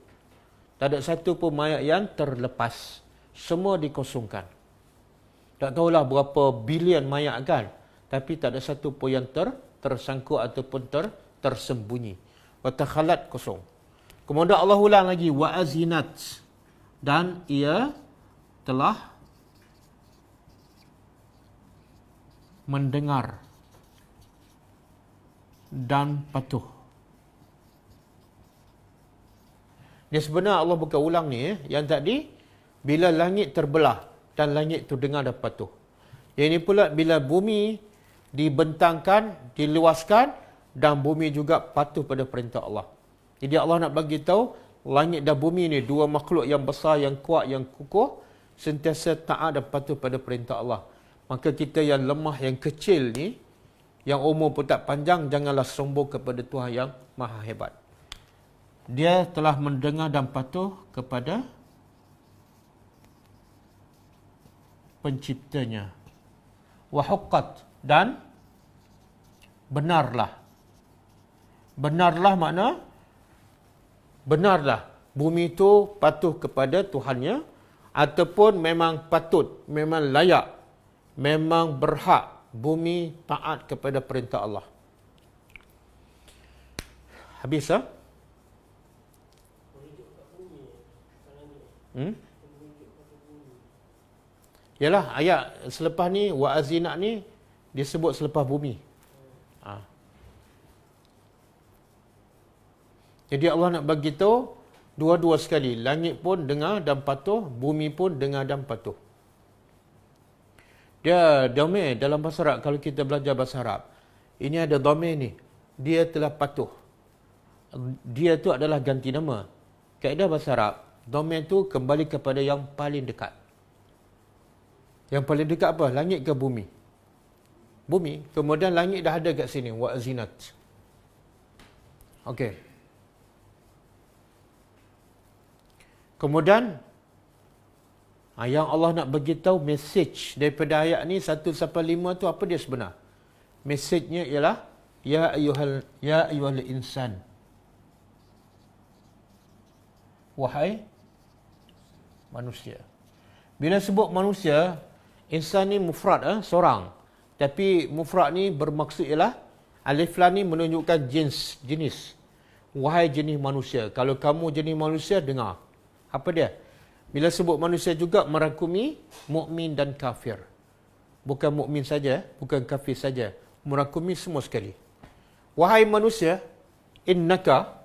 Tak ada satu pun mayat yang terlepas. Semua dikosongkan. Tak tahulah berapa bilion mayat kan, tapi tak ada satu pun yang tersangkut ataupun tersembunyi. Wa takhalat, kosong. Kemudian Allah ulang lagi, wa azinat, dan ia telah mendengar dan patuh. Dia sebenarnya Allah bukan ulang ni, yang tadi bila langit terbelah dan langit tu dengar dan patuh. Yang ini pula bila bumi dibentangkan, diluaskan, dan bumi juga patuh pada perintah Allah. Jadi Allah nak bagi tahu langit dan bumi ni dua makhluk yang besar, yang kuat, yang kukuh, sentiasa taat dan patuh pada perintah Allah. Maka kita yang lemah, yang kecil ni, yang umur pun tak panjang, janganlah sombong kepada Tuhan yang maha hebat. dia telah mendengar dan patuh kepada penciptanya. Wa huqqat, dan benarlah. Benarlah makna benarlah bumi itu patuh kepada Tuhannya, ataupun memang patut, memang layak, memang berhak bumi taat kepada perintah Allah. Habis ah? Yalah, ayat selepas ni wa azinat ni disebut selepas bumi. Jadi Allah nak bagi tahu dua-dua sekali, langit pun dengar dan patuh, bumi pun dengar dan patuh. Dia domain dalam bahasa Arab, kalau kita belajar bahasa Arab, ini ada domain ni, dia telah patuh. Dia tu adalah ganti nama. Kaedah bahasa Arab, domain tu kembali kepada yang paling dekat. Yang paling dekat apa? Langit ke bumi? Bumi. Kemudian langit dah ada kat sini, wa azinat. Okey. Kemudian yang Allah nak bagi tahu message daripada ayat ni 1 sampai 5 tu apa dia sebenar? Message-nya ialah ya ayyuhal insan. Wahai manusia. Bila sebut manusia, insan ni mufrad, seorang. Tapi mufrad ni bermaksud ialah alif lam ni menunjukkan jenis. Wahai jenis manusia. Kalau kamu jenis manusia, dengar. Apa dia? Bila sebut manusia juga merangkumi mukmin dan kafir. Bukan mukmin saja, bukan kafir saja. Merangkumi semua sekali. Wahai manusia, innaka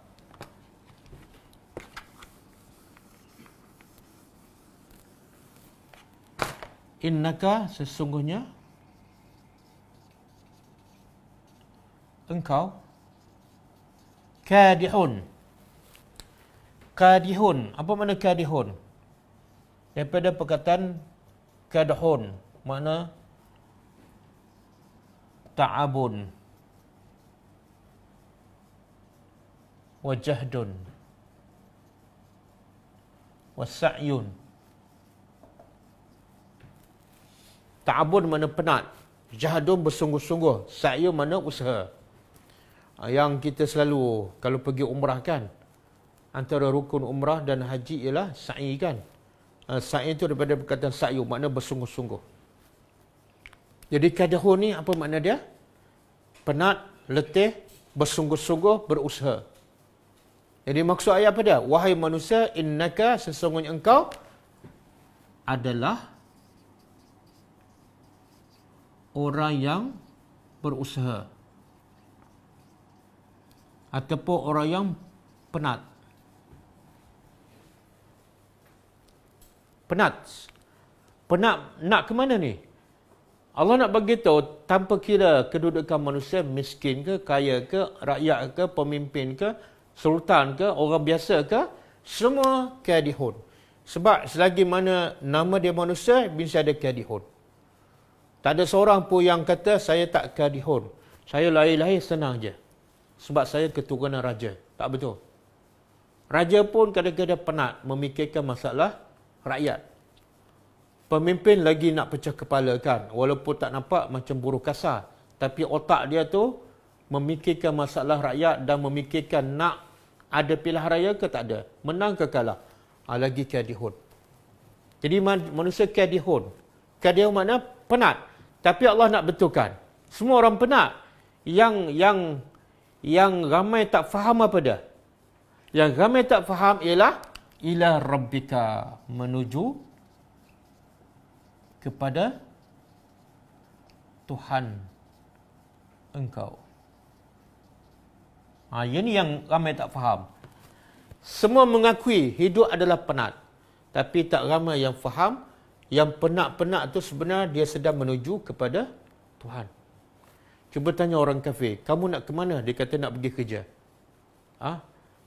sesungguhnya engkau kadihun. Kadihun. Apa makna kadihun? Daripada perkataan kadhun, makna ta'abun, wajahdun, wasa'yun. Ta'abun makna penat, jahdun bersungguh-sungguh, sa'yun makna usaha. Yang kita selalu kalau pergi umrah kan, antara rukun umrah dan haji ialah sa'i kan. Sa'i itu daripada perkataan sa'yu, makna bersungguh-sungguh. Jadi kadahun ni apa makna dia? Penat, letih, bersungguh-sungguh, berusaha. Jadi maksud ayat apa dia? Wahai manusia, innaka sesungguhnya engkau adalah orang yang berusaha. Ataupun orang yang penat. Penat nak ke mana ni? Allah nak bagi tahu tanpa kira kedudukan manusia, miskin ke, kaya ke, rakyat ke, pemimpin ke, sultan ke, orang biasa ke, semua kadihun. Sebab selagi mana nama dia manusia, mesti ada kadihun. Tak ada seorang pun yang kata saya tak kadihun. Saya lahir-lahir senang je. Sebab saya keturunan raja. Tak betul. Raja pun kadang-kadang penat memikirkan masalah rakyat. Pemimpin lagi nak pecah kepala kan, walaupun tak nampak macam buruh kasar, tapi otak dia tu memikirkan masalah rakyat dan memikirkan nak ada pilihan raya ke tak ada, menang ke kalah. Lagi kadihun. Jadi manusia kadihun. Kadihun makna penat. Tapi Allah nak betulkan, semua orang penat. Yang ramai tak faham apa dia? Yang ramai tak faham ialah ila rabbika, menuju kepada Tuhan engkau. Ini yang ramai tak faham. Semua mengakui hidup adalah penat. Tapi tak ramai yang faham, yang penat-penat tu sebenarnya dia sedang menuju kepada Tuhan. Cuba tanya orang kafir, kamu nak ke mana? Dia kata nak pergi kerja.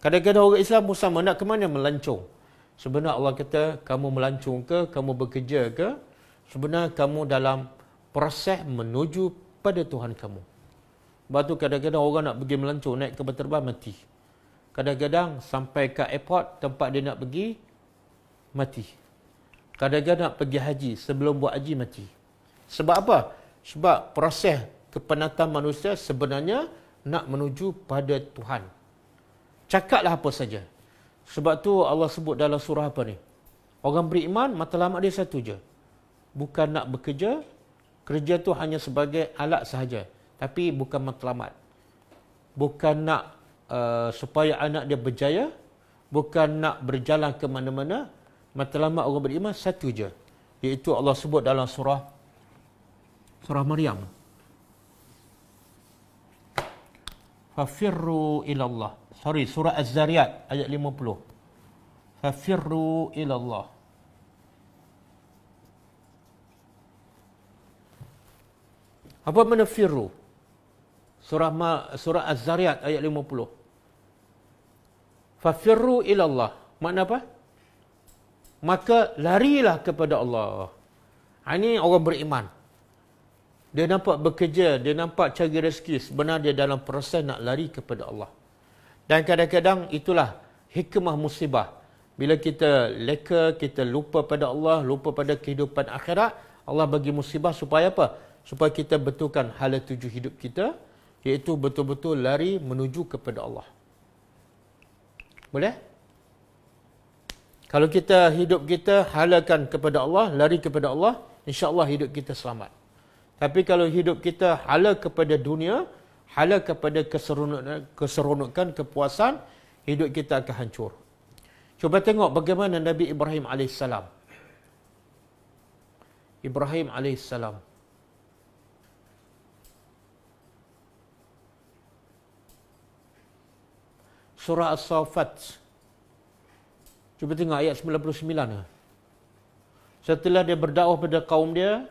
Kadang-kadang orang Islam pun sama, nak ke mana? Melancong. Sebenarnya Allah kata, kamu melancong ke, kamu bekerja ke, sebenarnya kamu dalam proses menuju pada Tuhan kamu. Sebab tu kadang-kadang orang nak pergi melancong, naik kapal terbang, mati. Kadang-kadang sampai ke airport tempat dia nak pergi, mati. Kadang-kadang nak pergi haji, sebelum buat haji mati. Sebab apa? Sebab proses kepenatan manusia sebenarnya nak menuju pada Tuhan. Cakaplah apa saja. Sebab tu Allah sebut dalam surah apa ni? Orang beriman, matlamat dia satu je. Bukan nak bekerja, kerja tu hanya sebagai alat sahaja. Tapi bukan matlamat. Bukan nak supaya anak dia berjaya, bukan nak berjalan ke mana-mana. Matlamat orang beriman satu je, iaitu Allah sebut dalam surah Maryam. Fafirru ilallah. Surah Az-Zariyat ayat 50. Fafirru ilallah. Apa makna firru? Surah Az-Zariyat ayat 50. Fafirru ilallah. Makna apa? Maka larilah kepada Allah. Ini orang beriman. Dia nampak bekerja, dia nampak cari rezeki. Sebenarnya dia dalam proses nak lari kepada Allah. Dan kadang-kadang itulah hikmah musibah. Bila kita leka, kita lupa pada Allah, lupa pada kehidupan akhirat, Allah bagi musibah supaya apa? Supaya kita betulkan hala tuju hidup kita, iaitu betul-betul lari menuju kepada Allah. Boleh? Kalau kita hidup kita halakan kepada Allah, lari kepada Allah, insya-Allah hidup kita selamat. Tapi kalau hidup kita hala kepada dunia, hala kepada keseronokan, kepuasan, hidup kita akan hancur. Cuba tengok bagaimana Nabi Ibrahim AS. Ibrahim AS. Surah As-Saffat. Cuba tengok ayat 99. Setelah dia berdakwah pada kaum dia,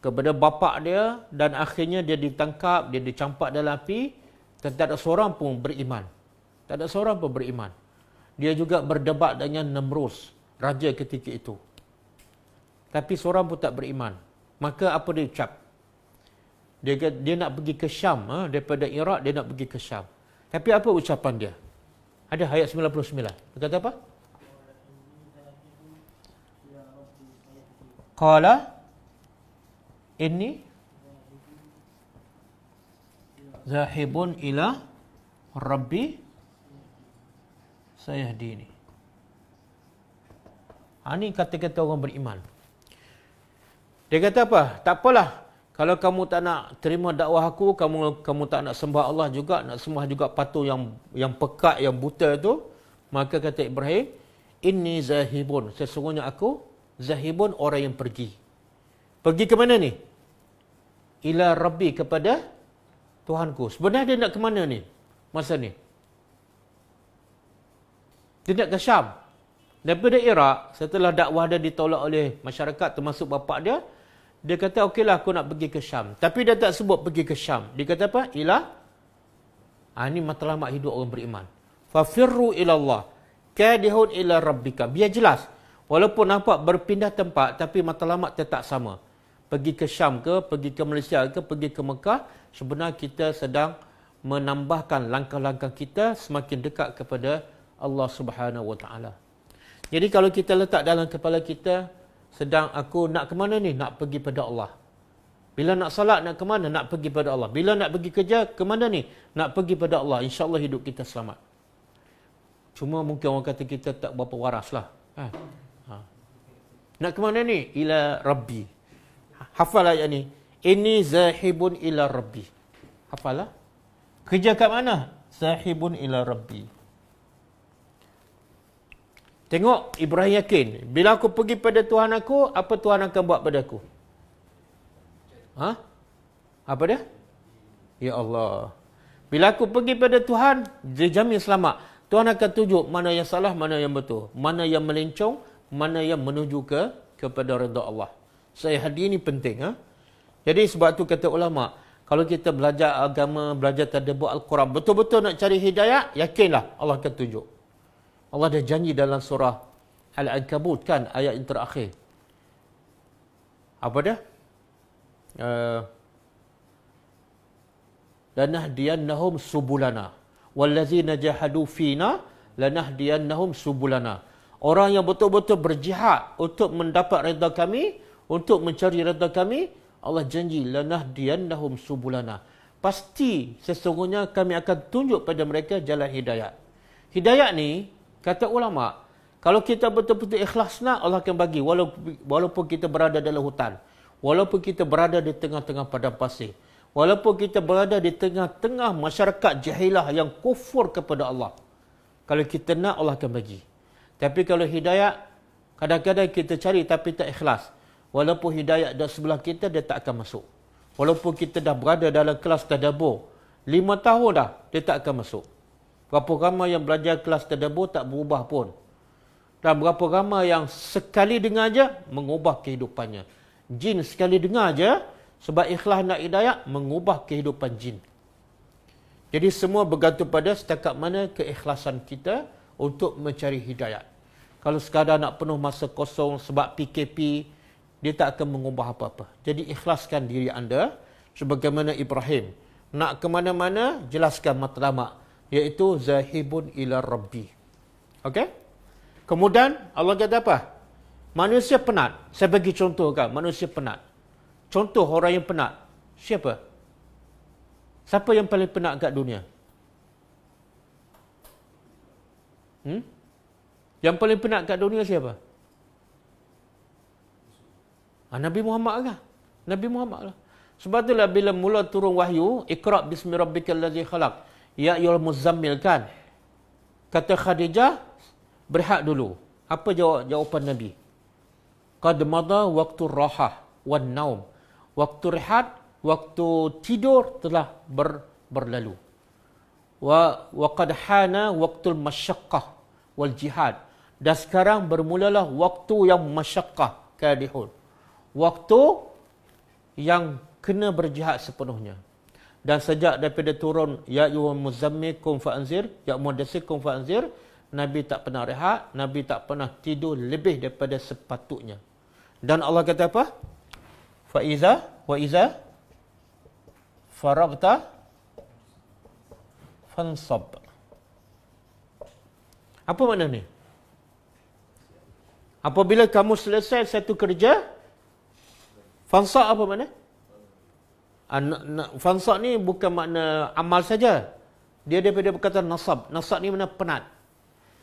kepada bapa dia, dan akhirnya dia ditangkap, dia dicampak dalam api, dan tak ada seorang pun beriman. Tak ada seorang pun beriman. Dia juga berdebat dengan Namrus, raja ketika itu. Tapi seorang pun tak beriman. Maka apa dia ucap? Dia nak pergi ke Syam, daripada Iraq dia nak pergi ke Syam. Tapi apa ucapan dia? Ada ayat 99. Dia kata apa? Qala inni zahibun ila rabbi sayahdini. Ini kata-kata orang beriman. Dia kata apa? Tak apalah. Kalau kamu tak nak terima dakwah aku, kamu tak nak sembah Allah juga, nak sembah juga patung yang pekat, yang buta tu, maka kata Ibrahim, inni zahibun, sesungguhnya aku zahibun, orang yang pergi. Pergi ke mana ni? Ila rabbi, kepada Tuhanku. Sebenarnya dia nak ke mana ni? Masa ni dia nak ke Syam. Daripada Iraq, setelah dakwah dia ditolak oleh masyarakat termasuk bapa dia, dia kata okeylah aku nak pergi ke Syam. Tapi dia tak sebut pergi ke Syam. Dia kata apa? Ila. Ini matlamat hidup orang beriman. Fafirru ilallah. Kadihun ila rabbika. Biar jelas. Walaupun nampak berpindah tempat, tapi matlamat tetap sama. Pergi ke Syam ke, pergi ke Malaysia ke, pergi ke Mekah, sebenarnya kita sedang menambahkan langkah-langkah kita semakin dekat kepada Allah Subhanahu Wa Taala. Jadi kalau kita letak dalam kepala kita, sedang aku nak ke mana ni? Nak pergi pada Allah. Bila nak salat, nak ke mana? Nak pergi pada Allah. Bila nak pergi kerja, ke mana ni? Nak pergi pada Allah. InsyaAllah hidup kita selamat. Cuma mungkin orang kata kita tak berapa waras lah. Nak ke mana ni? Ila Rabbi. Hafal ayat ni. Inni zahibun ila Rabbi. Hafal lah. Kerja kat mana? Zahibun ila Rabbi. Tengok, Ibrahim yakin. Bila aku pergi pada Tuhan aku, apa Tuhan akan buat pada aku? Apa dia? Ya Allah. Bila aku pergi pada Tuhan, dia jamin selamat. Tuhan akan tunjuk mana yang salah, mana yang betul. Mana yang melencong, mana yang menuju kepada redha Allah. Saya hadir ni penting. Jadi sebab tu kata ulama, kalau kita belajar agama, belajar tadabbur Al-Quran, betul-betul nak cari hidayah, yakinlah Allah akan tunjuk. Allah dah janji dalam surah Al-Ankabut kan, ayat yang terakhir. Apa dia? Lanahdiyannahum subulana wallazina jahadu fina lanahdiyannahum subulana. Orang yang betul-betul berjihad untuk mendapat redha kami, untuk mencari redha kami, Allah janji lanahdiyannahum subulana. Pasti sesungguhnya kami akan tunjuk pada mereka jalan hidayat. Hidayat ni, kata ulama, kalau kita betul-betul ikhlas nak, Allah akan bagi walaupun kita berada dalam hutan, walaupun kita berada di tengah-tengah padang pasir, walaupun kita berada di tengah-tengah masyarakat jahilah yang kufur kepada Allah. Kalau kita nak, Allah akan bagi. Tapi kalau hidayat, kadang-kadang kita cari tapi tak ikhlas. Walaupun hidayat di sebelah kita, dia tak akan masuk. Walaupun kita dah berada dalam kelas tadabbur 5 tahun dah, dia tak akan masuk. Berapa ramai yang belajar kelas tadabbur tak berubah pun. Dan berapa ramai yang sekali dengar je, mengubah kehidupannya. Jin sekali dengar je, sebab ikhlas nak hidayat, mengubah kehidupan jin. Jadi semua bergantung pada setakat mana keikhlasan kita untuk mencari hidayat. Kalau sekadar nak penuh masa kosong sebab PKP, dia tak akan mengubah apa-apa. Jadi ikhlaskan diri anda sebagaimana Ibrahim. Nak ke mana-mana, jelaskan matlamat, iaitu zahibun ila rabbi. Okey? Kemudian Allah kata apa? Manusia penat. Saya bagi contoh kan, manusia penat. Contoh orang yang penat. Siapa? Siapa yang paling penat kat dunia? Yang paling penat kat dunia siapa? Nabi Muhammad kah? Nabi Muhammad lah. Sebab itulah bila mula turun wahyu, Iqra' bismi rabbikal ladzi khalaq, ya ayyuhal muzammil kan. Kata Khadijah, berehat dulu. Apa jawapan Nabi? Qad madha waqtu rahah wan naum. Waktu rehat, waktu tidur telah berlalu. Wa qad hana waqtul masyaqqah wal jihad. Dan sekarang bermulalah waktu yang masyaqqah, kadihun. Waktu yang kena berjihad sepenuhnya. Dan sejak daripada turun ya ayyuhal muzammil kum fa'anzir, ya mudaththir kum fa'anzir, Nabi tak pernah rehat, Nabi tak pernah tidur lebih daripada sepatutnya. Dan Allah kata apa? Wa iza faragta fansab. Apa makna ni? Apabila kamu selesai satu kerja, fansab apa makna? Fansab ni bukan makna amal saja. Dia daripada perkataan nasab. Nasab ni makna penat.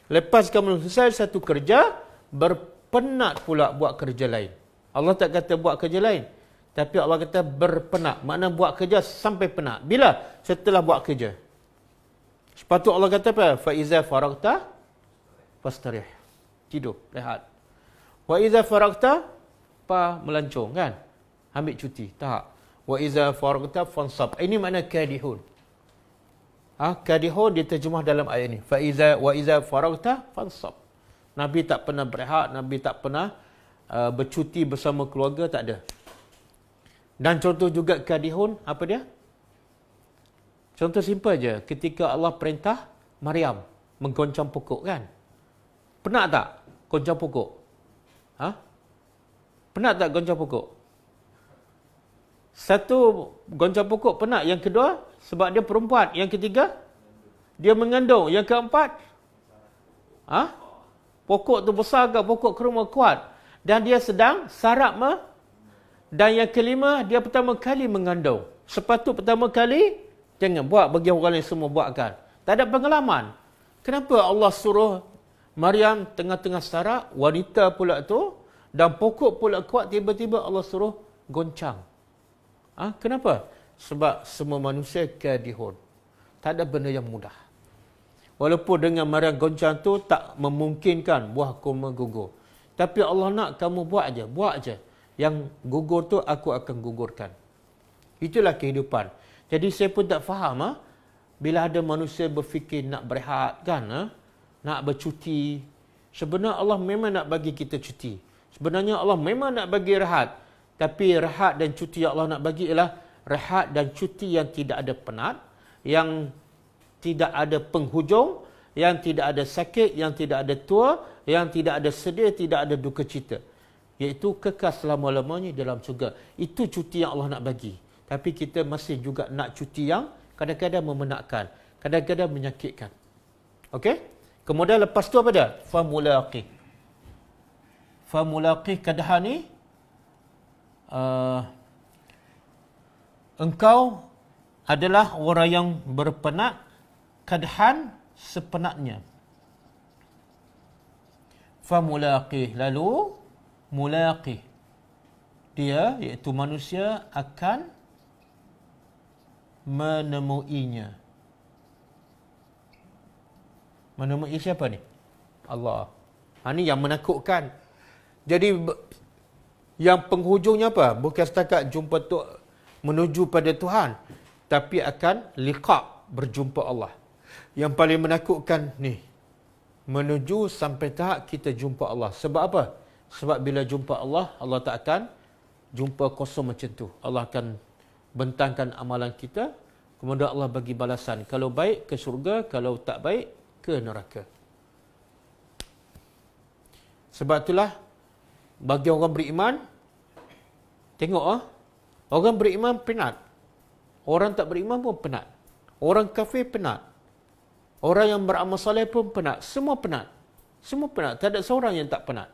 Lepas kamu selesai satu kerja, berpenat pula buat kerja lain. Allah tak kata buat kerja lain. Tapi Allah kata berpenat. Makna buat kerja sampai penat. Bila? Setelah buat kerja. Sepatut Allah kata apa? Fa'iza faragta fastarih. Tidur, rehat. Wa iza faragta melancong kan? Ambil cuti. Tak. Wa iza faragta fansab. Ini makna kadihun. Kadihun diterjemah dalam ayat ini. Wa iza faragta fansab. Nabi tak pernah berehat, Nabi tak pernah bercuti bersama keluarga, tak ada. Dan contoh juga kadihun, apa dia? Contoh simple je, ketika Allah perintah Maryam menggoncang pokok kan? Penat tak goncang pokok? Penat tak goncang pokok? Satu, goncang pokok penat. Yang kedua, sebab dia perempuan. Yang ketiga, dia mengandung. Yang keempat, pokok tu besar ke, pokok kurma kuat. Dan dia sedang sarap Dan yang kelima, dia pertama kali mengandung. Sepatut pertama kali, jangan buat bagi orang lain semua buatkan. Tak ada pengalaman. Kenapa Allah suruh Maryam tengah-tengah sarap, wanita pula tu, dan pokok pula kuat, tiba-tiba Allah suruh goncang. Kenapa? Sebab semua manusia kadihun. Tak ada benda yang mudah. Walaupun dengan Maryam goncang tu tak memungkinkan buah kurma gugur. Tapi Allah nak kamu buat aja. Yang gugur tu aku akan gugurkan. Itulah kehidupan. Jadi saya pun tak faham bila ada manusia berfikir nak berehat kan, nak bercuti. Sebenarnya Allah memang nak bagi kita cuti. Sebenarnya Allah memang nak bagi rehat. Tapi rehat dan cuti yang Allah nak bagi ialah rehat dan cuti yang tidak ada penat, yang tidak ada penghujung, yang tidak ada sakit, yang tidak ada tua, yang tidak ada sedih, tidak ada duka cita. Iaitu kekal selama-lamanya dalam syurga. Itu cuti yang Allah nak bagi. Tapi kita masih juga nak cuti yang kadang-kadang memenatkan. kadang-kadang menyakitkan. Okey? Kemudian lepas tu apa dia? Famulaqih. Famulaqih kadahan ni engkau adalah orang yang berpenat kadahan sepenatnya. Famulaqih, lalu mulaqih, dia iaitu manusia akan menemuinya. Menemui siapa ni? Allah. Ini yang menakutkan. Jadi yang penghujungnya apa? Bukan setakat jumpa tu menuju pada Tuhan, tapi akan liqa, berjumpa Allah. Yang paling menakutkan ni, menuju sampai tahap kita jumpa Allah. Sebab apa? Sebab bila jumpa Allah, Allah tak akan jumpa kosong macam tu. Allah akan bentangkan amalan kita, kemudian Allah bagi balasan. Kalau baik ke syurga, kalau tak baik ke neraka. Sebab itulah bagi orang beriman, tengok orang beriman penat. Orang tak beriman pun penat. Orang kafir penat. Orang yang beramal soleh pun penat. Semua penat. Semua penat. Tak ada seorang yang tak penat.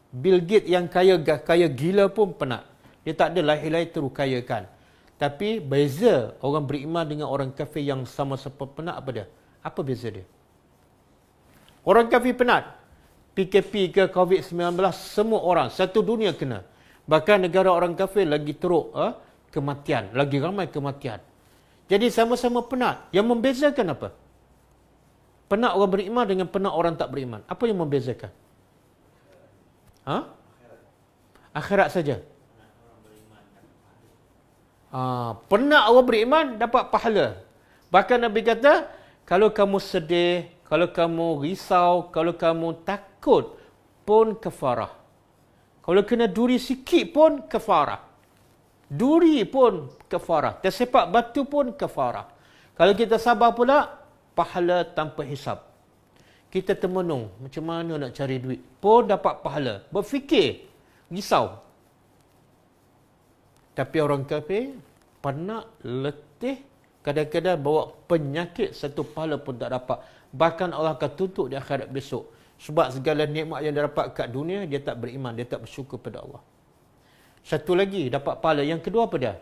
Bill Gates yang kaya gila pun penat. Dia tak ada lahir-lahir terus kaya kan. Tapi beza orang beriman dengan orang kafir yang sama-sama penat apa dia? Apa beza dia? Orang kafir penat. PKP ke COVID-19, semua orang, satu dunia kena. Bahkan negara orang kafir lagi teruk kematian. Lagi ramai kematian. Jadi sama-sama penat. Yang membezakan apa? Penat orang beriman dengan penat orang tak beriman. Apa yang membezakan? Akhirat saja. Penat orang beriman dapat pahala. Bahkan Nabi kata, kalau kamu sedih, kalau kamu risau, kalau kamu takut pun kafarah. Kalau kena duri sikit pun kafarah. Duri pun kafarah. Tersepak batu pun kafarah. Kalau kita sabar pula, pahala tanpa hisap. Kita termenung, macam mana nak cari duit, pun dapat pahala. Berfikir, risau. Tapi orang kafir, penat, letih, kadang-kadang bawa penyakit, satu pahala pun tak dapat. Bahkan Allah akan tuntut di akhirat besok. Sebab segala nikmat yang dia dapat kat dunia, dia tak beriman, dia tak bersyukur pada Allah. Satu lagi, dapat pahala. Yang kedua apa dia?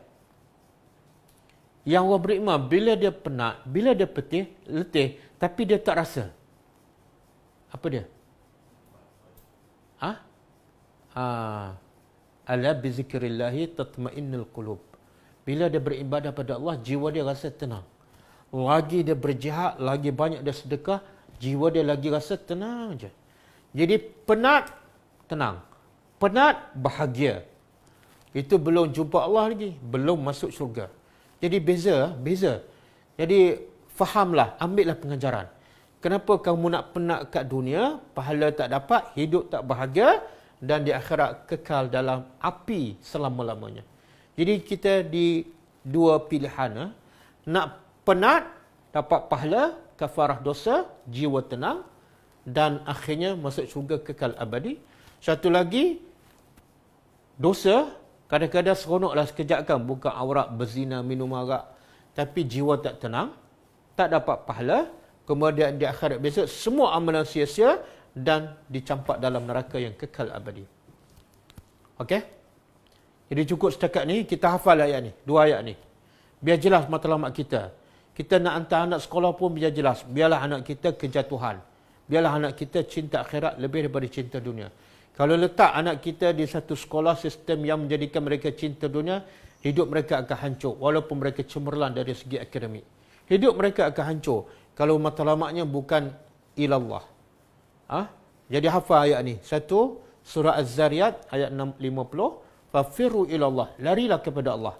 Yang orang beriman, bila dia penat, bila dia letih, tapi dia tak rasa. Apa dia? Ala bizikrillahi tatma'innul qulub. Bila dia beribadah pada Allah, jiwa dia rasa tenang. Lagi dia berjihad, lagi banyak dia sedekah, jiwa dia lagi rasa tenang je. Jadi penat, tenang. Penat, bahagia. Itu belum jumpa Allah lagi, belum masuk syurga. Jadi beza. Jadi fahamlah, ambillah pengajaran. Kenapa kamu nak penat kat dunia, pahala tak dapat, hidup tak bahagia, dan di akhirat kekal dalam api selama-lamanya. Jadi kita di dua pilihan. Nak penat, dapat pahala, kafarah dosa, jiwa tenang, dan akhirnya masuk syurga kekal abadi. Satu lagi, dosa, kadang-kadang seronoklah sekejap kan, buka aurat, berzina, minum arak, tapi jiwa tak tenang, tak dapat pahala, kemudian di akhirat besok semua amalan sia-sia dan dicampak dalam neraka yang kekal abadi. Okey? Jadi cukup setakat ni, kita hafal ayat ni, dua ayat ni. Biar jelas matlamat kita. Kita nak hantar anak sekolah pun biar jelas. Biarlah anak kita kejar Tuhan. Biarlah anak kita cinta akhirat lebih daripada cinta dunia. Kalau letak anak kita di satu sekolah sistem yang menjadikan mereka cinta dunia, hidup mereka akan hancur walaupun mereka cemerlang dari segi akademik. Hidup mereka akan hancur kalau matlamatnya bukan ilallah. Jadi hafal ayat ni. Satu, surah Az-Zariyat ayat 50. Fafirru ilallah. Larilah kepada Allah.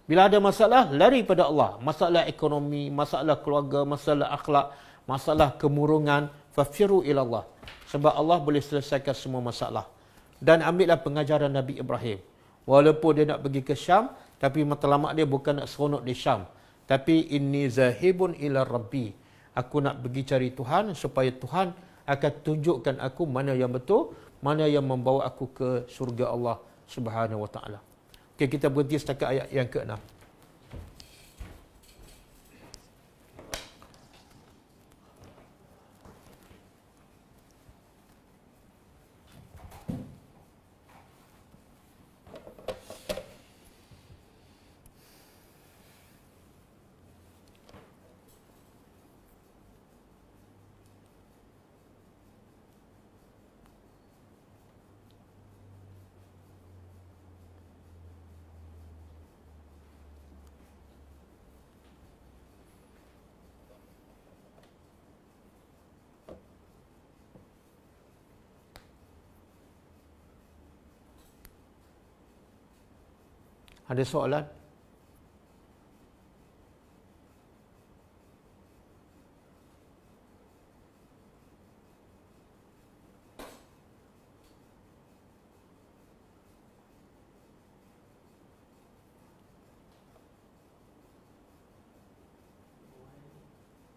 Bila ada masalah, lari pada Allah. Masalah ekonomi, masalah keluarga, masalah akhlak, masalah kemurungan, fafirru ilallah. Sebab Allah boleh selesaikan semua masalah. Dan ambillah pengajaran Nabi Ibrahim. Walaupun dia nak pergi ke Syam, tapi matlamat dia bukan nak seronok di Syam. Tapi inni zahibun ila rabbi. Aku nak pergi cari Tuhan supaya Tuhan akan tunjukkan aku mana yang betul, mana yang membawa aku ke syurga Allah Subhanahu wa taala. Okey, kita berhenti setakat ayat yang ke-6. Ada soalan?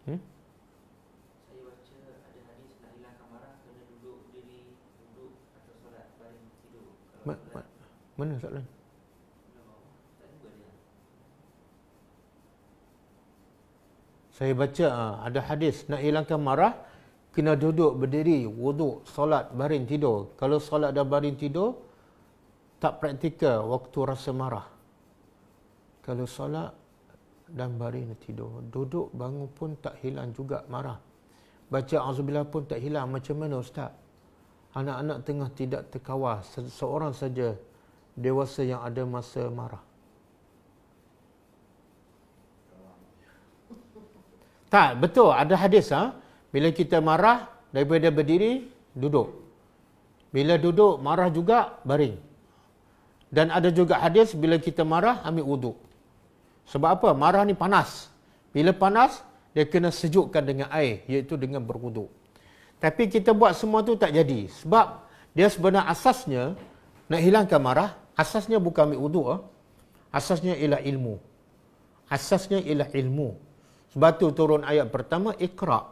Saya baca ada hadis nak hilangkan marah kena duduk berdiri, duduk atau solat baring tidur. Kalau Mana soalan? tak juga dia. Saya baca ada hadis nak hilangkan marah kena duduk berdiri, wuduk, solat, baring tidur. Kalau solat dan baring tidur tak praktikal waktu rasa marah. Kalau solat dan baring tidur, duduk bangun pun tak hilang juga marah. Baca auzubillah pun tak hilang. Macam mana ustaz? Anak-anak tengah tidak terkawal, seorang saja dewasa yang ada masa marah. Tak, betul. Ada hadis. Bila kita marah, daripada berdiri, duduk. Bila duduk, marah juga, baring. Dan ada juga hadis, bila kita marah, ambil wuduk. Sebab apa? Marah ni panas. Bila panas, dia kena sejukkan dengan air, iaitu dengan berwuduk. Tapi kita buat semua tu tak jadi. Sebab dia sebenarnya asasnya, nak hilangkan marah, asasnya bukan ambil wuduk. Asasnya ialah ilmu. Asasnya ialah ilmu. Sebab tu turun ayat pertama, Iqra.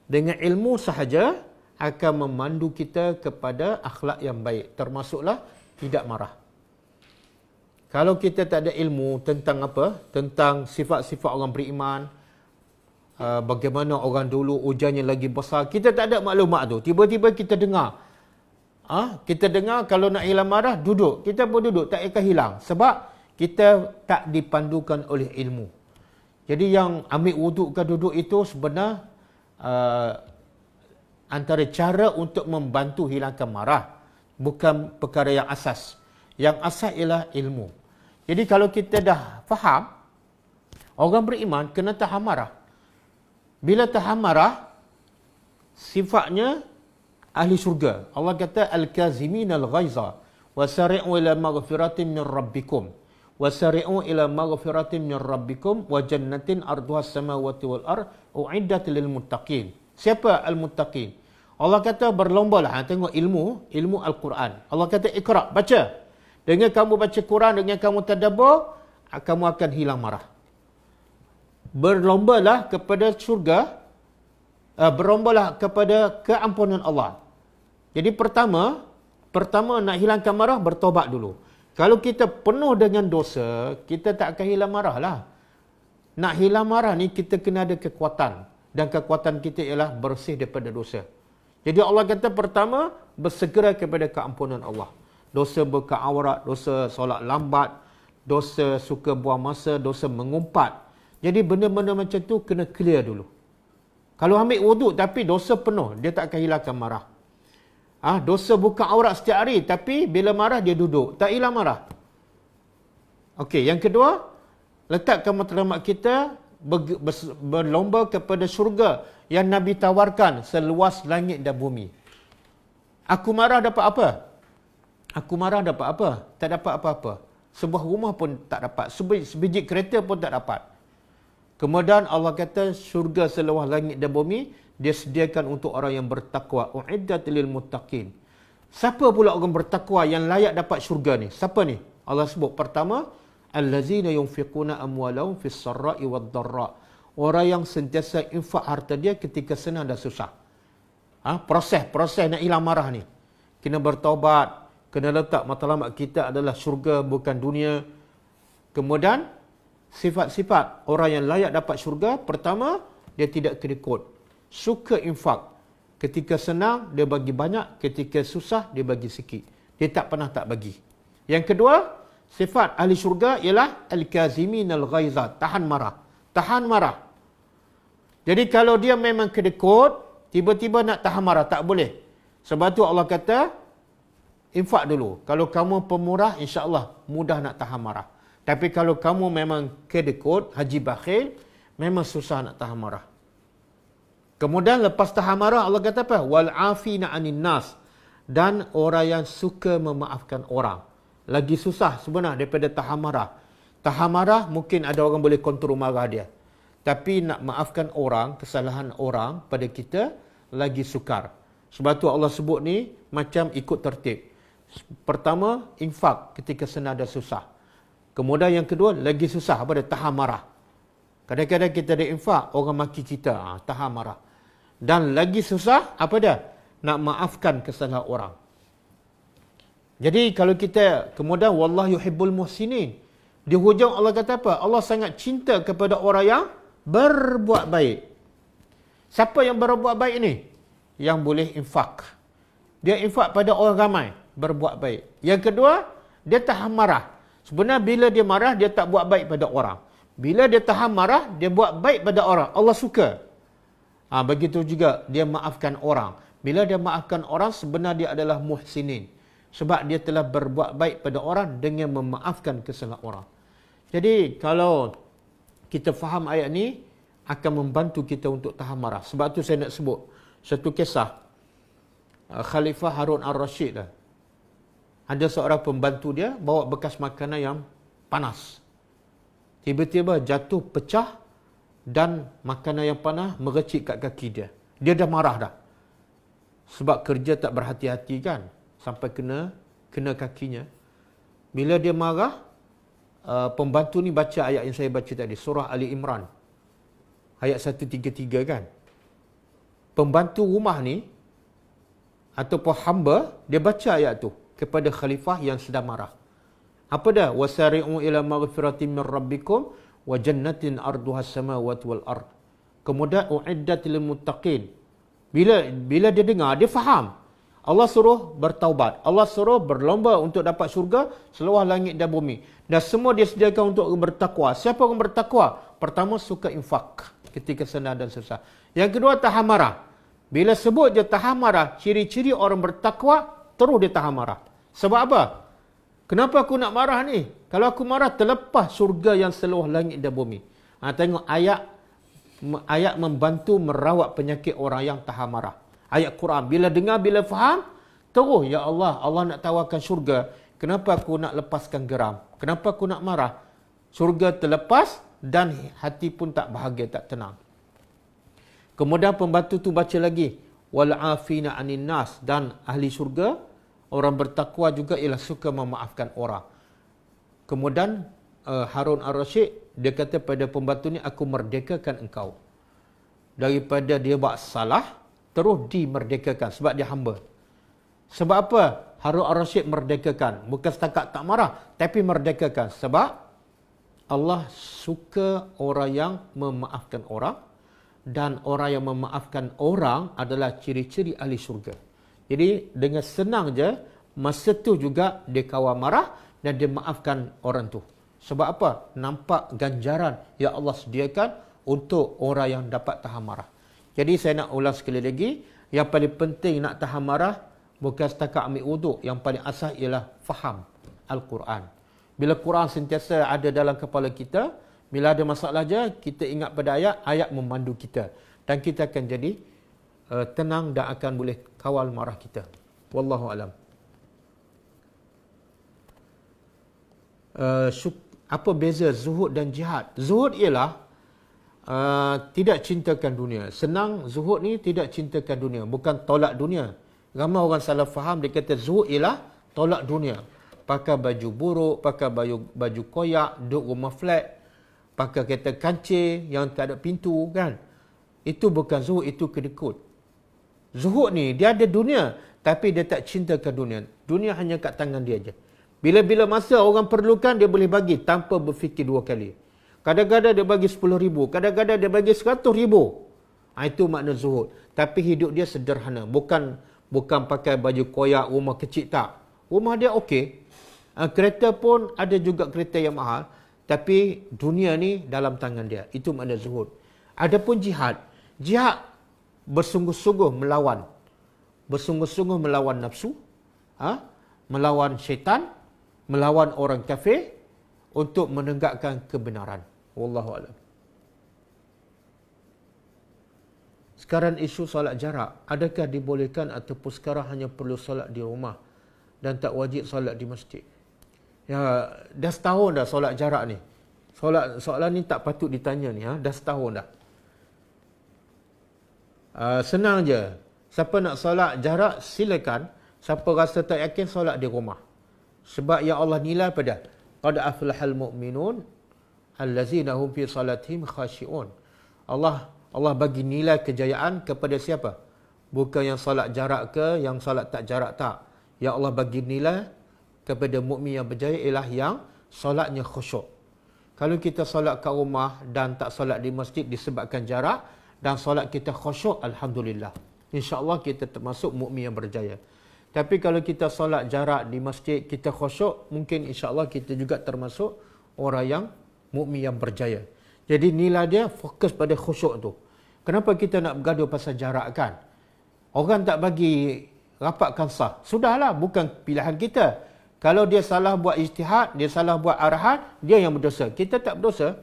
Dengan ilmu sahaja akan memandu kita kepada akhlak yang baik. Termasuklah tidak marah. Kalau kita tak ada ilmu tentang apa? Tentang sifat-sifat orang beriman, bagaimana orang dulu ujiannya lagi besar, kita tak ada maklumat tu. Tiba-tiba kita dengar. Kita dengar kalau nak hilang marah, duduk. Kita pun duduk, tak akan hilang. Sebab kita tak dipandukan oleh ilmu. Jadi yang ambil wuduk ke duduk itu sebenarnya antara cara untuk membantu hilangkan marah. Bukan perkara yang asas. Yang asas ialah ilmu. Jadi kalau kita dah faham, orang beriman kena tahan marah. Bila tahan marah, sifatnya ahli syurga. Allah kata, Al-kazimin al-ghaiza, wasari'u ila maghfiratin min rabbikum. Wasari'u ila maghfiratin min rabbikum wa jannatin arduha samawati wal ard u'iddat lil muttaqin. Siapa al-muttaqin? Allah kata berlombalah. Tengok ilmu Al-Quran. Allah kata Iqra, baca. Dengan kamu baca Quran, dengan kamu tadabbur, kamu akan hilang marah. Berlombalah kepada syurga, berlombalah kepada keampunan Allah. Jadi pertama nak hilangkan marah, bertobat dulu. Kalau kita penuh dengan dosa, kita tak akan hilang marah lah. Nak hilang marah ni kita kena ada kekuatan. Dan kekuatan kita ialah bersih daripada dosa. Jadi Allah kata pertama, bersegera kepada keampunan Allah. Dosa buka aurat, dosa solat lambat, dosa suka buang masa, dosa mengumpat. Jadi benda-benda macam tu kena clear dulu. Kalau ambil wuduk tapi dosa penuh, dia tak akan hilangkan marah. Dosa buka aurat setiap hari tapi bila marah dia duduk, tak hilang marah. Okey, yang kedua, letakkan matlamat kita berlomba kepada syurga yang Nabi tawarkan seluas langit dan bumi. Aku marah dapat apa? Aku marah dapat apa? Tak dapat apa-apa. Sebuah rumah pun tak dapat. Sebiji kereta pun tak dapat. Kemudian Allah kata syurga seluas langit dan bumi dia sediakan untuk orang yang bertakwa. U'iddat lil muttaqin. Siapa pula orang bertakwa yang layak dapat syurga ni? Siapa ni? Allah sebut pertama, allazina yunfiquna amwalahum fis sarra'i wad dharra. Orang yang sentiasa infak harta dia ketika senang dan susah. Proses nak hilang marah ni. Kena bertaubat, kena letak matlamat kita adalah syurga bukan dunia. Kemudian sifat-sifat orang yang layak dapat syurga, pertama, dia tidak kedekut. Suka infak. Ketika senang, dia bagi banyak. Ketika susah, dia bagi sikit. Dia tak pernah tak bagi. Yang kedua, sifat ahli syurga ialah al-kazimin al-ghaiza. Tahan marah. Tahan marah. Jadi kalau dia memang kedekut, tiba-tiba nak tahan marah, tak boleh. Sebab tu Allah kata, infak dulu. Kalau kamu pemurah, insya-Allah mudah nak tahan marah. Tapi kalau kamu memang kedekut, haji bakhil, memang susah nak tahan marah. Kemudian lepas tahan marah, Allah kata apa? Wal afina 'anil nas. Dan orang yang suka memaafkan orang. Lagi susah sebenarnya daripada tahan marah. Tahan marah, mungkin ada orang boleh kontrol marah dia. Tapi nak maafkan orang, kesalahan orang pada kita, lagi sukar. Sebab tu Allah sebut ni macam ikut tertib. Pertama, infak ketika senang dan susah. Kemudian yang kedua, lagi susah, apa dia? Tahan marah. Kadang-kadang kita ada infak, orang maki kita, tahan marah. Dan lagi susah, apa dia? Nak maafkan kesalahan orang. Jadi kalau kita, kemudian wallahu yuhibbul muhsinin. Di hujung Allah kata apa? Allah sangat cinta kepada orang yang berbuat baik. Siapa yang berbuat baik ni? Yang boleh infak. Dia infak pada orang ramai, berbuat baik. Yang kedua, dia tahan marah. Sebenarnya bila dia marah, dia tak buat baik pada orang. Bila dia tahan marah, dia buat baik pada orang. Allah suka. Begitu juga dia maafkan orang. Bila dia maafkan orang, sebenarnya dia adalah muhsinin. Sebab dia telah berbuat baik pada orang dengan memaafkan kesalahan orang. Jadi kalau kita faham ayat ni, akan membantu kita untuk tahan marah. Sebab tu saya nak sebut satu kisah Khalifah Harun al-Rashid lah. Ada seorang pembantu dia bawa bekas makanan yang panas. Tiba-tiba jatuh pecah dan makanan yang panas merecik kat kaki dia. Dia dah marah dah. Sebab kerja tak berhati-hati kan, sampai kena kakinya. Bila dia marah, pembantu ni baca ayat yang saya baca tadi, surah Ali Imran. Ayat 133 kan. Pembantu rumah ni ataupun hamba, dia baca ayat tu kepada khalifah yang sedang marah. Apa dah? Wasari'u ila maghfiratin min rabbikum wa jannatin arduha samawati wal ard. Kemudian uiddat lil muttaqin. Bila dia dengar, dia faham. Allah suruh bertaubat. Allah suruh berlomba untuk dapat syurga seluas langit dan bumi. Dan semua dia sediakan untuk bertakwa. Siapa yang bertakwa? Pertama, suka infak ketika senang dan susah. Yang kedua, tahan marah. Bila sebut dia tahan marah, ciri-ciri orang bertakwa, terus dia tahan marah. Sebab apa? Kenapa aku nak marah ni? Kalau aku marah, terlepas syurga yang seluas langit dan bumi. Tengok ayat membantu merawat penyakit orang yang tahan marah. Ayat Quran. Bila dengar, bila faham, terus, ya Allah, Allah nak tawarkan syurga. Kenapa aku nak lepaskan geram? Kenapa aku nak marah? Syurga terlepas dan hati pun tak bahagia, tak tenang. Kemudian pembantu tu baca lagi. Wal'afina anin nas. Dan ahli syurga, orang bertakwa juga ialah suka memaafkan orang. Kemudian Harun al-Rashid, dia kata pada pembantu ni, aku merdekakan engkau. Daripada dia buat salah, terus dimerdekakan sebab dia hamba. Sebab apa Harun al-Rashid merdekakan? Bukan setakat tak marah, tapi merdekakan. Sebab Allah suka orang yang memaafkan orang, dan orang yang memaafkan orang adalah ciri-ciri ahli syurga. Jadi dengan senang je, masa tu juga dia kawal marah dan dia maafkan orang tu. Sebab apa? Nampak ganjaran yang Allah sediakan untuk orang yang dapat tahan marah. Jadi saya nak ulang sekali lagi, yang paling penting nak tahan marah bukan setakat ambil wuduk, yang paling asas ialah faham Al-Quran. Bila Quran sentiasa ada dalam kepala kita, bila ada masalah je, kita ingat pada ayat memandu kita. Dan kita akan jadi tenang dan akan boleh kawal marah kita. Wallahu alam. Apa beza zuhud dan jihad? Zuhud ialah tidak cintakan dunia. Senang, zuhud ni tidak cintakan dunia. Bukan tolak dunia. Ramai orang salah faham, dia kata zuhud ialah tolak dunia. Pakai baju buruk, pakai baju koyak, duduk rumah flat, pakai kereta kancil yang tak ada pintu kan. Itu bukan zuhud, itu kedekut. Zuhud ni dia ada dunia, tapi dia tak cintakan dunia. Dunia hanya kat tangan dia je. Bila-bila masa orang perlukan, dia boleh bagi tanpa berfikir dua kali. Kadang-kadang dia bagi 10,000, kadang-kadang dia bagi 100,000. Itu makna zuhud. Tapi hidup dia sederhana. Bukan pakai baju koyak, rumah kecil, tak. Rumah dia okey. Kereta pun ada juga kereta yang mahal. Tapi dunia ni dalam tangan dia. Itu makna zuhud. Adapun jihad. Jihad bersungguh-sungguh melawan. Bersungguh-sungguh melawan nafsu. Melawan syaitan. Melawan orang kafir. Untuk menegakkan kebenaran. Wallahu a'lam. Sekarang isu solat jarak. Adakah dibolehkan ataupun sekarang hanya perlu solat di rumah dan tak wajib solat di masjid? Ya, dah setahun dah solat jarak ni. Soalan ni tak patut ditanya ni. Dah setahun dah. Senang je. Siapa nak solat jarak, silakan. Siapa rasa tak yakin, solat di rumah. Sebab yang Allah nilai pada qad aflahal mu'minun allazina hum fi salatihim khashi'un. Allah bagi nilai kejayaan kepada siapa? Bukan yang solat jarak ke, yang solat tak jarak, tak. Yang Allah bagi nilai kepada mukmin yang berjaya ialah yang solatnya khusyuk. Kalau kita solat kat rumah dan tak solat di masjid disebabkan jarak, dan solat kita khusyuk, alhamdulillah. InsyaAllah kita termasuk mukmin yang berjaya. Tapi kalau kita solat jarak di masjid, kita khusyuk, mungkin insyaAllah kita juga termasuk orang yang mukmin yang berjaya. Jadi nilai dia fokus pada khusyuk tu. Kenapa kita nak bergaduh pasal jarak kan? Orang tak bagi rapatkan sah. Sudahlah, bukan pilihan kita. Kalau dia salah buat ijtihad, dia salah buat arahan, dia yang berdosa. Kita tak berdosa.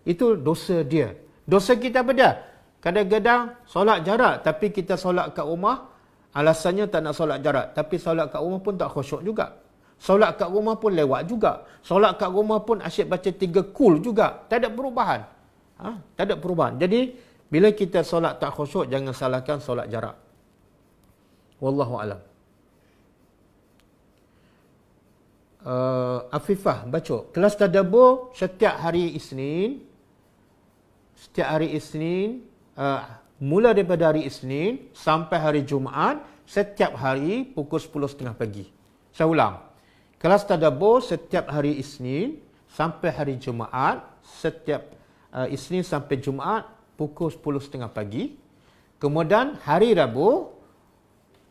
Itu dosa dia. Dosa kita beda. Kadang-kadang solat jarak, tapi kita solat kat rumah, alasannya tak nak solat jarak. Tapi solat kat rumah pun tak khusyuk juga. Solat kat rumah pun lewat juga. Solat kat rumah pun asyik baca 3 kul juga. Tak ada perubahan. Tak ada perubahan. Jadi, bila kita solat tak khusyuk, jangan salahkan solat jarak. Wallahu alam. Afifah baca. Kelas tadabbur setiap hari Isnin. Mula daripada hari Isnin sampai hari Jumaat, setiap hari pukul 10.30 pagi. Saya ulang. Kelas tadabbur setiap hari Isnin sampai hari Jumaat, setiap Isnin sampai Jumaat pukul 10.30 pagi. Kemudian hari Rabu,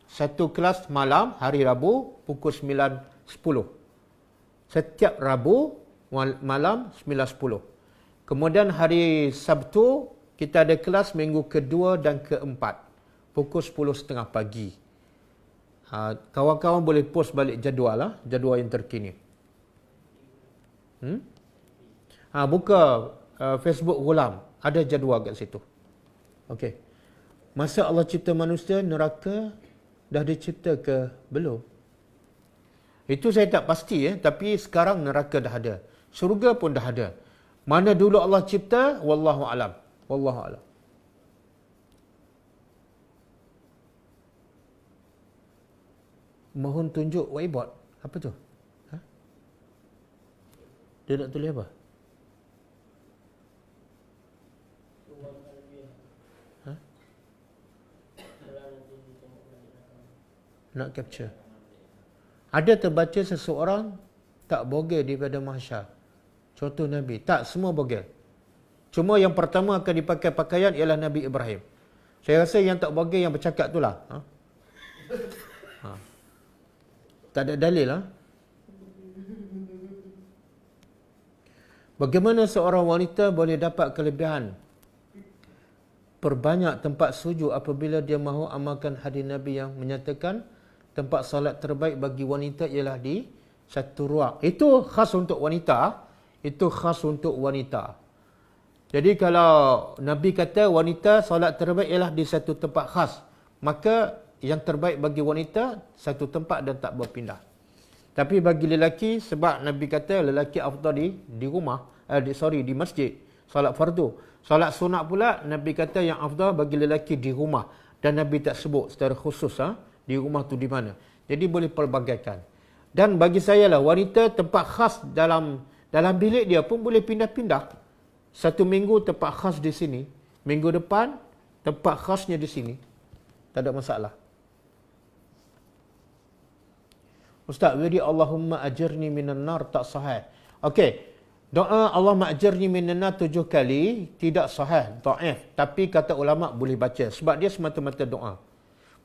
satu kelas malam hari Rabu pukul 9.10. Setiap Rabu malam 9.10. Kemudian hari Sabtu kita ada kelas minggu kedua dan keempat pukul 10.30 pagi. Kawan-kawan boleh post balik jadual lah, jadual yang terkini. Buka Facebook Ghulam, ada jadual kat situ. Okey. Masa Allah cipta manusia, neraka dah dicipta ke belum? Itu saya tak pasti tapi sekarang neraka dah ada. Syurga pun dah ada. Mana dulu Allah cipta, wallahu alam. Wallahu alam. Mohon tunjuk whiteboard. Apa tu? Dia nak tulis apa? Nak capture. Ada terbaca seseorang tak bogel daripada mahsyar. Contoh Nabi. Tak, semua bogel. Cuma yang pertama akan dipakai pakaian ialah Nabi Ibrahim. Saya rasa yang tak bogel yang bercakap tu lah. Tak ada dalil lah. Bagaimana seorang wanita boleh dapat kelebihan perbanyak tempat sujud apabila dia mahu amalkan hadis Nabi yang menyatakan tempat salat terbaik bagi wanita ialah di satu ruang. Itu khas untuk wanita. Itu khas untuk wanita. Jadi kalau Nabi kata wanita salat terbaik ialah di satu tempat khas, maka yang terbaik bagi wanita satu tempat dan tak berpindah. Tapi bagi lelaki, sebab Nabi kata lelaki afdal di rumah, di masjid, salat fardu. Salat sunat pula Nabi kata yang afdal bagi lelaki di rumah, dan Nabi tak sebut secara khusus di rumah tu di mana. Jadi boleh pelbagaikan. Dan bagi saya lah, wanita tempat khas dalam bilik dia pun boleh pindah-pindah. Satu minggu tempat khas di sini, minggu depan tempat khasnya di sini. Tak ada masalah. Ustaz, jadi Allahumma ajirni minan nar tak sahih. Okey. Doa Allahumma ajirni minan nar 7 kali tidak sahih, dhaif. Tapi kata ulama boleh baca sebab dia semata-mata doa.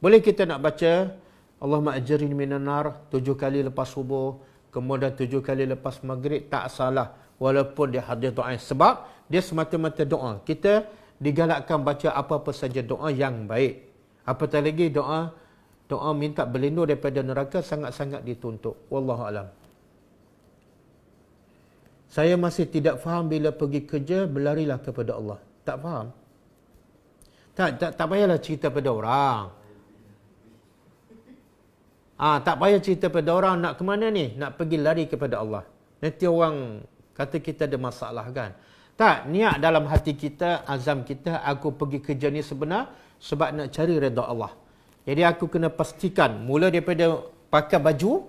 Boleh kita nak baca Allahumma ajirni minan nar 7 kali lepas subuh, kemudian 7 kali lepas maghrib, tak salah walaupun dia hadis dhaif sebab dia semata-mata doa. Kita digalakkan baca apa-apa saja doa yang baik. Apatah lagi doa minta berlindung daripada neraka sangat-sangat dituntut. Wallahu alam. Saya masih tidak faham bila pergi kerja berlarilah kepada Allah. Tak faham? Tak payahlah cerita pada orang. Tak payah cerita pada orang nak ke mana ni? Nak pergi lari kepada Allah. Nanti orang kata kita ada masalah kan. Tak, niat dalam hati kita, azam kita, aku pergi kerja ni sebenar sebab nak cari redha Allah. Jadi aku kena pastikan, mula daripada pakai baju,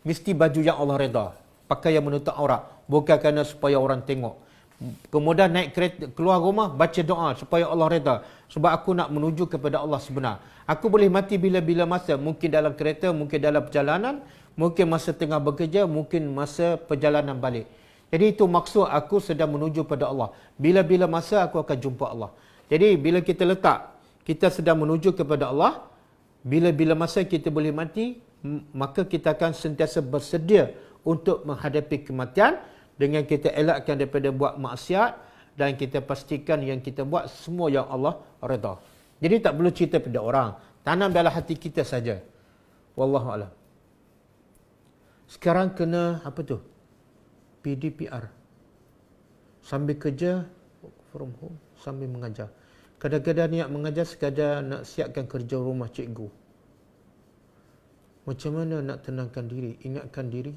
mesti baju yang Allah redha. Pakai yang menutup aurat. Bukan kerana supaya orang tengok. Kemudian naik kereta, keluar rumah, baca doa supaya Allah redha. Sebab aku nak menuju kepada Allah sebenar. Aku boleh mati bila-bila masa. Mungkin dalam kereta, mungkin dalam perjalanan, mungkin masa tengah bekerja, mungkin masa perjalanan balik. Jadi itu maksud aku sedang menuju pada Allah. Bila-bila masa aku akan jumpa Allah. Jadi bila kita letak, kita sedang menuju kepada Allah, bila-bila masa kita boleh mati, maka kita akan sentiasa bersedia untuk menghadapi kematian dengan kita elakkan daripada buat maksiat dan kita pastikan yang kita buat semua yang Allah redha. Jadi tak perlu cerita pada orang. Tanam dalam hati kita saja. Wallahu a'lam. Sekarang kena apa tu? PDPR. Sambil kerja, work from home, sambil mengajar. Kadang-kadang niat mengajar sekadar nak siapkan kerja rumah cikgu. Macam mana nak tenangkan diri, ingatkan diri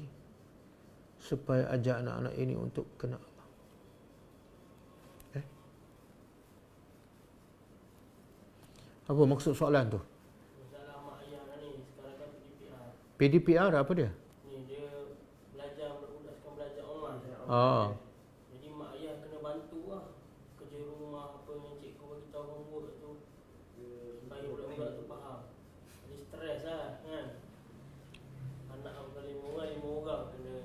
supaya ajak anak-anak ini untuk kenal Allah. Apa maksud soalan tu? Masalah mak ayah ni, sekarang kan PDPR. PDPR apa dia? Ni dia belajar, budak sekarang belajar online. Jadi mak ayah kena bantu lah. Kerja rumah apa yang cikgu bagi tahu homework tu. Supaya budak-budak tu faham. Jadi stres lah kan. Anak apa 5 orang kena.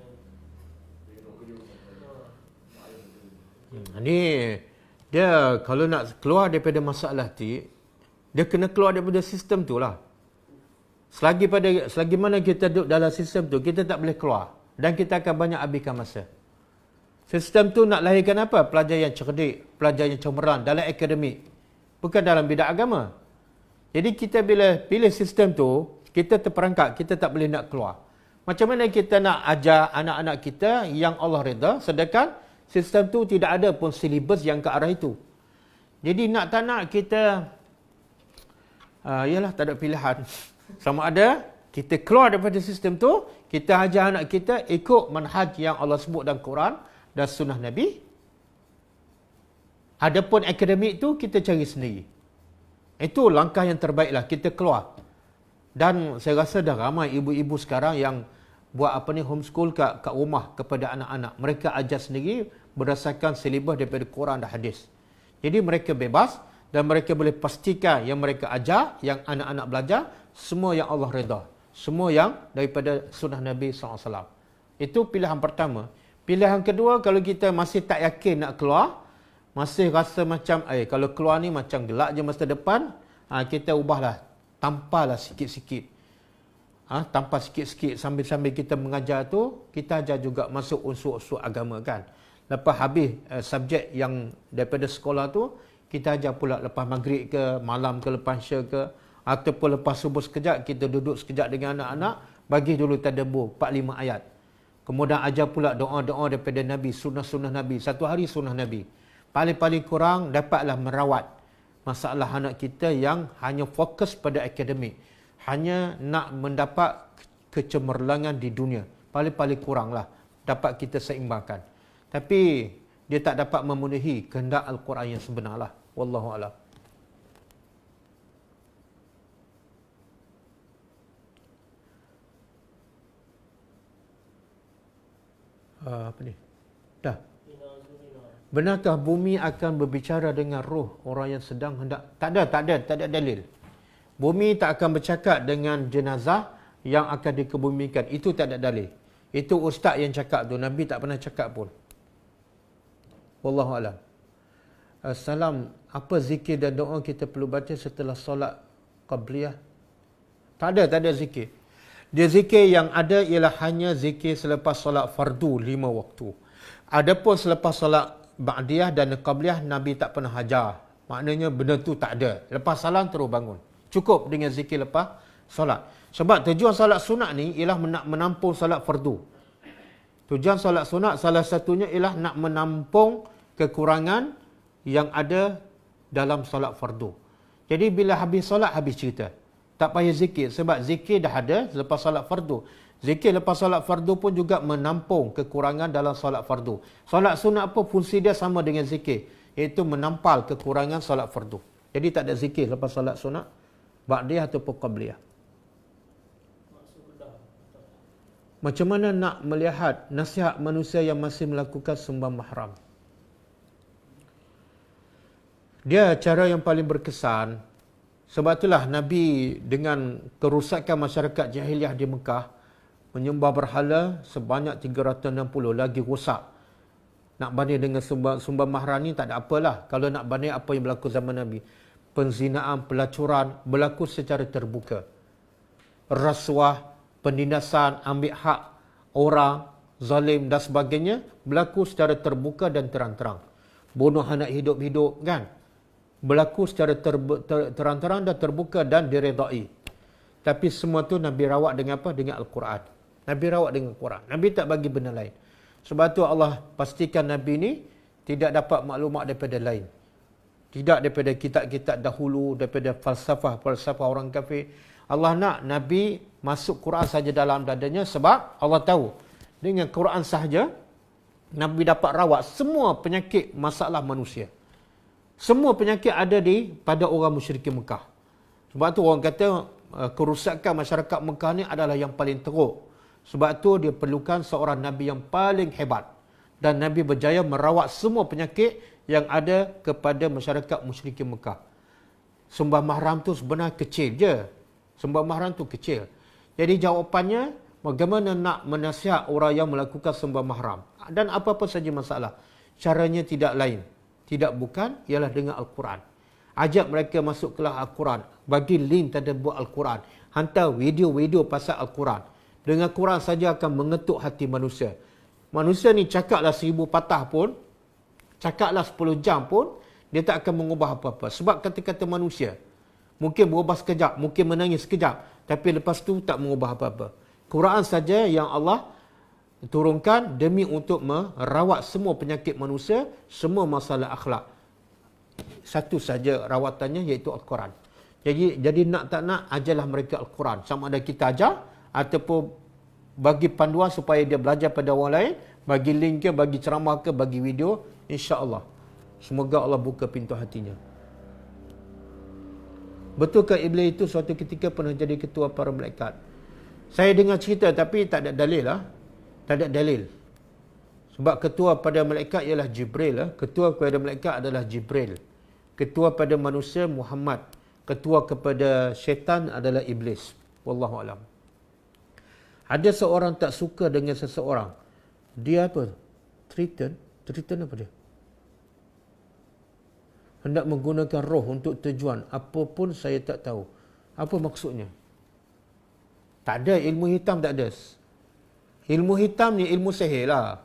Ni dia kalau nak keluar daripada masalah ti, dia kena keluar daripada sistem tu lah. Selagi mana kita duduk dalam sistem tu, kita tak boleh keluar. Dan kita akan banyak habiskan masa. Sistem tu nak lahirkan apa? Pelajar yang cerdik, pelajar yang cemerlang dalam akademik. Bukan dalam bidang agama. Jadi kita bila pilih sistem tu, kita terperangkap, kita tak boleh nak keluar. Macam mana kita nak ajar anak-anak kita yang Allah redha, sedangkan sistem tu tidak ada pun silibus yang ke arah itu. Jadi nak tak nak kita yalah tak ada pilihan. Sama ada kita keluar daripada sistem tu, kita ajar anak kita ikut manhaj yang Allah sebut dalam Quran dan sunnah Nabi. Adapun akademik tu kita cari sendiri. Itu langkah yang terbaiklah, kita keluar. Dan saya rasa dah ramai ibu-ibu sekarang yang buat homeschool kat rumah kepada anak-anak. Mereka ajar sendiri berdasarkan silibus daripada Quran dan hadis. Jadi mereka bebas dan mereka boleh pastikan yang mereka ajar, yang anak-anak belajar, semua yang Allah redha. Semua yang daripada sunnah Nabi SAW. Itu pilihan pertama. Pilihan kedua, kalau kita masih tak yakin nak keluar, masih rasa macam, kalau keluar ni macam gelak je masa depan, kita ubahlah, tampalah sikit-sikit. Tanpa sikit-sikit sambil-sambil kita mengajar tu, kita ajar juga masuk unsur-unsur agama kan. Lepas habis subjek yang daripada sekolah tu, kita ajar pula lepas maghrib ke, malam ke, lepas syah ke, ataupun lepas subuh sekejap, kita duduk sekejap dengan anak-anak, bagi dulu tadabbur 4-5 ayat. Kemudian ajar pula doa-doa daripada Nabi, sunnah-sunnah Nabi, satu hari sunnah Nabi. Paling-paling kurang dapatlah merawat masalah anak kita yang hanya fokus pada akademik. Hanya nak mendapat kecemerlangan di dunia. Paling-paling kuranglah dapat kita seimbangkan. Tapi dia tak dapat memenuhi kehendak Al-Quran yang sebenarlah. Wallahu a'lam. Apa ni? Dah. Benarkah bumi akan berbicara dengan roh orang yang sedang hendak? Tak ada dalil. Bumi tak akan bercakap dengan jenazah yang akan dikebumikan. Itu tak ada dalil. Itu ustaz yang cakap tu. Nabi tak pernah cakap pun. Wallahu a'lam. Salam, apa zikir dan doa kita perlu baca setelah solat qabliyah? Tak ada zikir. Dia zikir yang ada ialah hanya zikir selepas solat fardu 5 waktu. Adapun selepas solat ba'diyah dan qabliyah, Nabi tak pernah ajar. Maknanya benda tu tak ada. Lepas salam terus bangun. Cukup dengan zikir lepas solat. Sebab tujuan solat sunat ni ialah nak menampung solat fardu. Tujuan solat sunat salah satunya ialah nak menampung kekurangan yang ada dalam solat fardu. Jadi bila habis solat, habis cerita. Tak payah zikir. Sebab zikir dah ada selepas solat fardu. Zikir lepas solat fardu pun juga menampung kekurangan dalam solat fardu. Solat sunat pun fungsi dia sama dengan zikir, iaitu menampal kekurangan solat fardu. Jadi tak ada zikir lepas solat sunat, ba'diyah ataupun qabliyah. Macam mana nak melihat nasihat manusia yang masih melakukan sembah mahram? Dia cara yang paling berkesan. Sebab itulah Nabi dengan kerusakan masyarakat jahiliah di Mekah, menyembah berhala sebanyak 360, lagi rosak. Nak banding dengan sembah mahram ni tak ada apalah. Kalau nak banding apa yang berlaku zaman Nabi, penzinaan, pelacuran berlaku secara terbuka. Rasuah, penindasan, ambil hak orang, zalim dan sebagainya berlaku secara terbuka dan terang-terang. Bunuh anak hidup-hidup kan, berlaku secara terang-terang dan terbuka dan diredai. Tapi semua tu Nabi rawat dengan apa? Dengan Al-Quran. Nabi rawat dengan Al-Quran. Nabi tak bagi benda lain. Sebab tu Allah pastikan Nabi ni tidak dapat maklumat daripada lain. Tidak daripada kitab-kitab dahulu, daripada falsafah orang kafir. Allah nak Nabi masuk Quran saja dalam dadanya sebab Allah tahu dengan Quran sahaja Nabi dapat rawat semua penyakit masalah manusia. Semua penyakit ada pada orang musyrikin Mekah. Sebab tu orang kata kerusakan masyarakat Mekah ni adalah yang paling teruk. Sebab tu dia perlukan seorang Nabi yang paling hebat. Dan Nabi berjaya merawat semua penyakit yang ada kepada masyarakat musyrikin Mekah. Sembah mahram tu sebenarnya kecil je. Sembah mahram tu kecil. Jadi jawapannya, bagaimana nak menasihat orang yang melakukan sembah mahram. Dan apa-apa saja masalah. Caranya tidak lain. Tidak bukan, ialah dengan Al-Quran. Ajak mereka masuk kelas Al-Quran. Bagi link tadabbur Al-Quran. Hantar video-video pasal Al-Quran. Dengan Quran saja akan mengetuk hati manusia. Manusia ni cakaplah 1000 patah pun, cakaplah 10 jam pun, dia tak akan mengubah apa-apa. Sebab kata-kata manusia, mungkin berubah sekejap, mungkin menangis sekejap, tapi lepas tu tak mengubah apa-apa. Quran saja yang Allah turunkan demi untuk merawat semua penyakit manusia, semua masalah akhlak. Satu saja rawatannya, iaitu Al-Quran. Jadi nak tak nak, ajarlah mereka Al-Quran. Sama ada kita ajar, ataupun bagi panduan supaya dia belajar pada orang lain, bagi link ke, bagi ceramah ke, bagi video, insya-Allah. Semoga Allah buka pintu hatinya. Betulkah Iblis itu suatu ketika pernah jadi ketua para malaikat? Saya dengar cerita tapi tak ada dalil lah. Tak ada dalil. Sebab ketua pada malaikat ialah Jibril lah. Ketua kepada malaikat adalah Jibril. Ketua pada manusia Muhammad. Ketua kepada syaitan adalah Iblis. Wallahu alam. Ada seorang tak suka dengan seseorang. Dia apa? Threaten apa dia? Hendak menggunakan roh untuk tujuan apapun saya tak tahu. Apa maksudnya? Tak ada, ilmu hitam tak ada. Ilmu hitam ni ilmu sihir lah.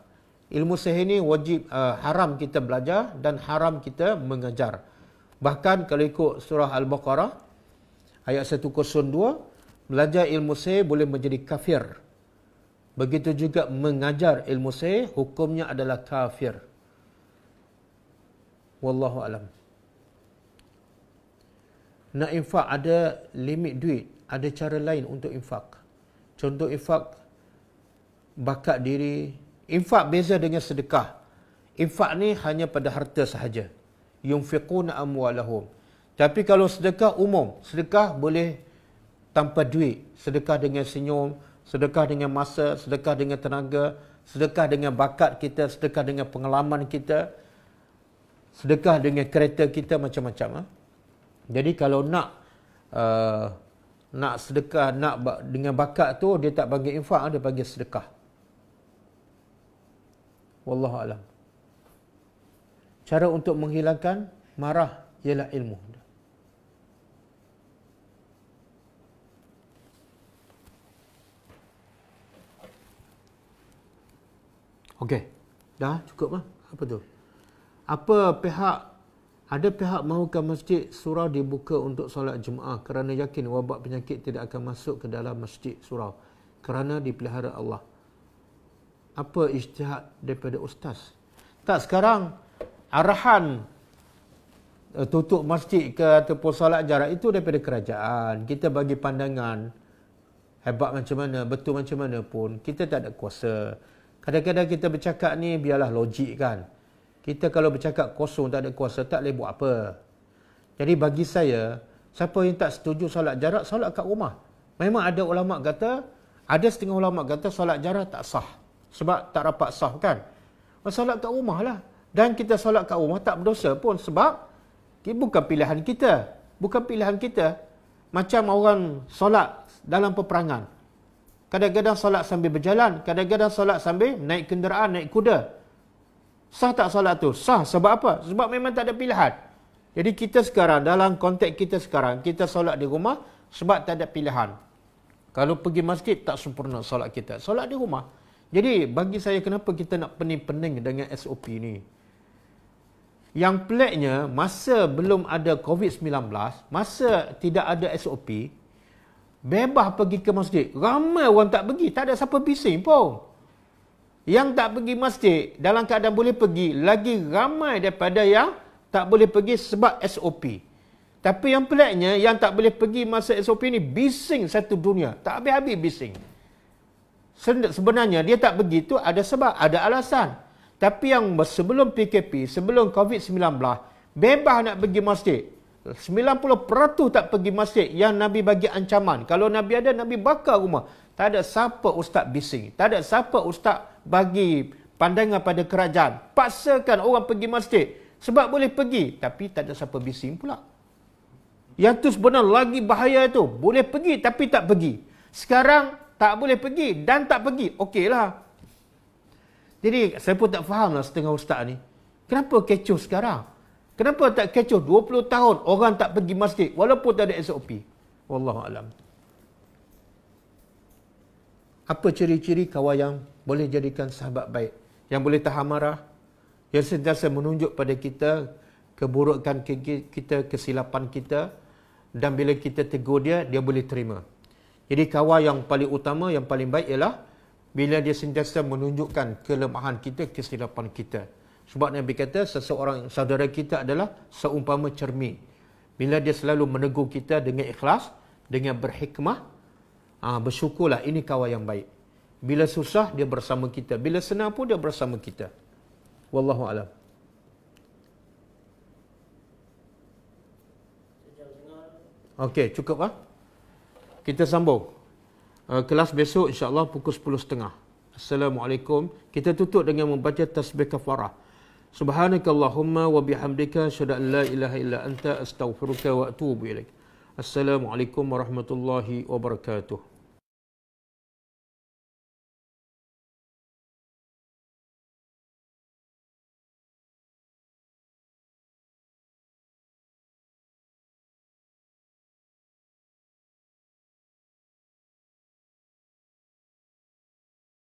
Ilmu sihir ni wajib haram kita belajar dan haram kita mengajar. Bahkan kalau ikut surah Al-Baqarah ayat 102, belajar ilmu sihir boleh menjadi kafir. Begitu juga mengajar ilmu sihir, hukumnya adalah kafir. Wallahu alam. Nak infak ada limit duit, ada cara lain untuk infak. Contoh infak bakat diri. Infak beza dengan sedekah. Infak ni hanya pada harta sahaja. Yunfiquna amwalahum. Tapi kalau sedekah umum, sedekah boleh tanpa duit, sedekah dengan senyum, sedekah dengan masa, sedekah dengan tenaga, sedekah dengan bakat kita, sedekah dengan pengalaman kita, sedekah dengan kereta kita, macam-macam. Jadi kalau nak sedekah, nak dengan bakat tu, dia tak bagi infak, dia bagi sedekah. Wallahu alam. Cara untuk menghilangkan marah ialah ilmu. Okey. Dah cukup lah. Apa tu? Ada pihak mahukan masjid surau dibuka untuk solat Jumaat kerana yakin wabak penyakit tidak akan masuk ke dalam masjid surau kerana dipelihara Allah. Apa ijtihad daripada ustaz? Tak, sekarang arahan tutup masjid ke ataupun solat jarak itu daripada kerajaan. Kita bagi pandangan hebat macam mana, betul macam mana pun, kita tak ada kuasa. Kadang-kadang kita bercakap ni biarlah logik kan. Kita kalau bercakap kosong, tak ada kuasa, tak boleh buat apa. Jadi bagi saya, siapa yang tak setuju solat jarak, solat kat rumah. Memang ada ulama kata, ada setengah ulama kata solat jarak tak sah. Sebab tak rapat sah kan. Solat kat rumah lah. Dan kita solat kat rumah tak berdosa pun sebab bukan pilihan kita. Bukan pilihan kita. Macam orang solat dalam peperangan. Kadang-kadang solat sambil berjalan. Kadang-kadang solat sambil naik kenderaan, naik kuda. Sah tak solat tu? Sah. Sebab apa? Sebab memang tak ada pilihan. Jadi kita sekarang, dalam konteks kita sekarang, kita solat di rumah sebab tak ada pilihan. Kalau pergi masjid, tak sempurna solat kita. Solat di rumah. Jadi bagi saya, kenapa kita nak pening-pening dengan SOP ni? Yang peliknya, masa belum ada COVID-19, masa tidak ada SOP, bebas pergi ke masjid. Ramai orang tak pergi, tak ada siapa bising pun. Yang tak pergi masjid, dalam keadaan boleh pergi, lagi ramai daripada yang tak boleh pergi sebab SOP. Tapi yang peliknya, yang tak boleh pergi masa SOP ni, bising satu dunia. Tak habis-habis bising. Sebenarnya, dia tak pergi tu ada sebab, ada alasan. Tapi yang sebelum PKP, sebelum COVID-19, bebas nak pergi masjid. 90% tak pergi masjid yang Nabi bagi ancaman. Kalau Nabi ada, Nabi bakar rumah. Tak ada siapa ustaz bising. Tak ada siapa ustaz bagi pandangan pada kerajaan. Paksakan orang pergi masjid. Sebab boleh pergi. Tapi tak ada siapa bising pula. Yang tu sebenarnya lagi bahaya tu. Boleh pergi tapi tak pergi. Sekarang tak boleh pergi dan tak pergi. Okeylah. Jadi saya pun tak faham lah setengah ustaz ni. Kenapa kecoh sekarang? Kenapa tak kecoh 20 tahun orang tak pergi masjid walaupun tak ada SOP? Wallahualam. Apa ciri-ciri kawan yang boleh jadikan sahabat baik? Yang boleh tahan marah? Yang sentiasa menunjuk pada kita keburukan kita, kesilapan kita, dan bila kita tegur dia, dia boleh terima. Jadi kawan yang paling utama, yang paling baik ialah bila dia sentiasa menunjukkan kelemahan kita, kesilapan kita. Sebab Nabi kata, seseorang saudara kita adalah seumpama cermin. Bila dia selalu menegur kita dengan ikhlas, dengan berhikmah, bersyukurlah, ini kawan yang baik. Bila susah, dia bersama kita. Bila senang pun, dia bersama kita. Wallahualam. Okey, cukup lah. Kita sambung. Kelas besok insya-Allah pukul 10.30. Assalamualaikum. Kita tutup dengan membaca tasbih kafarah. Subhanakallahumma wa bihamdika asyhadu an la ilaha illa anta astaghfiruka wa atubu ilaik. Assalamualaikum warahmatullahi wabarakatuh.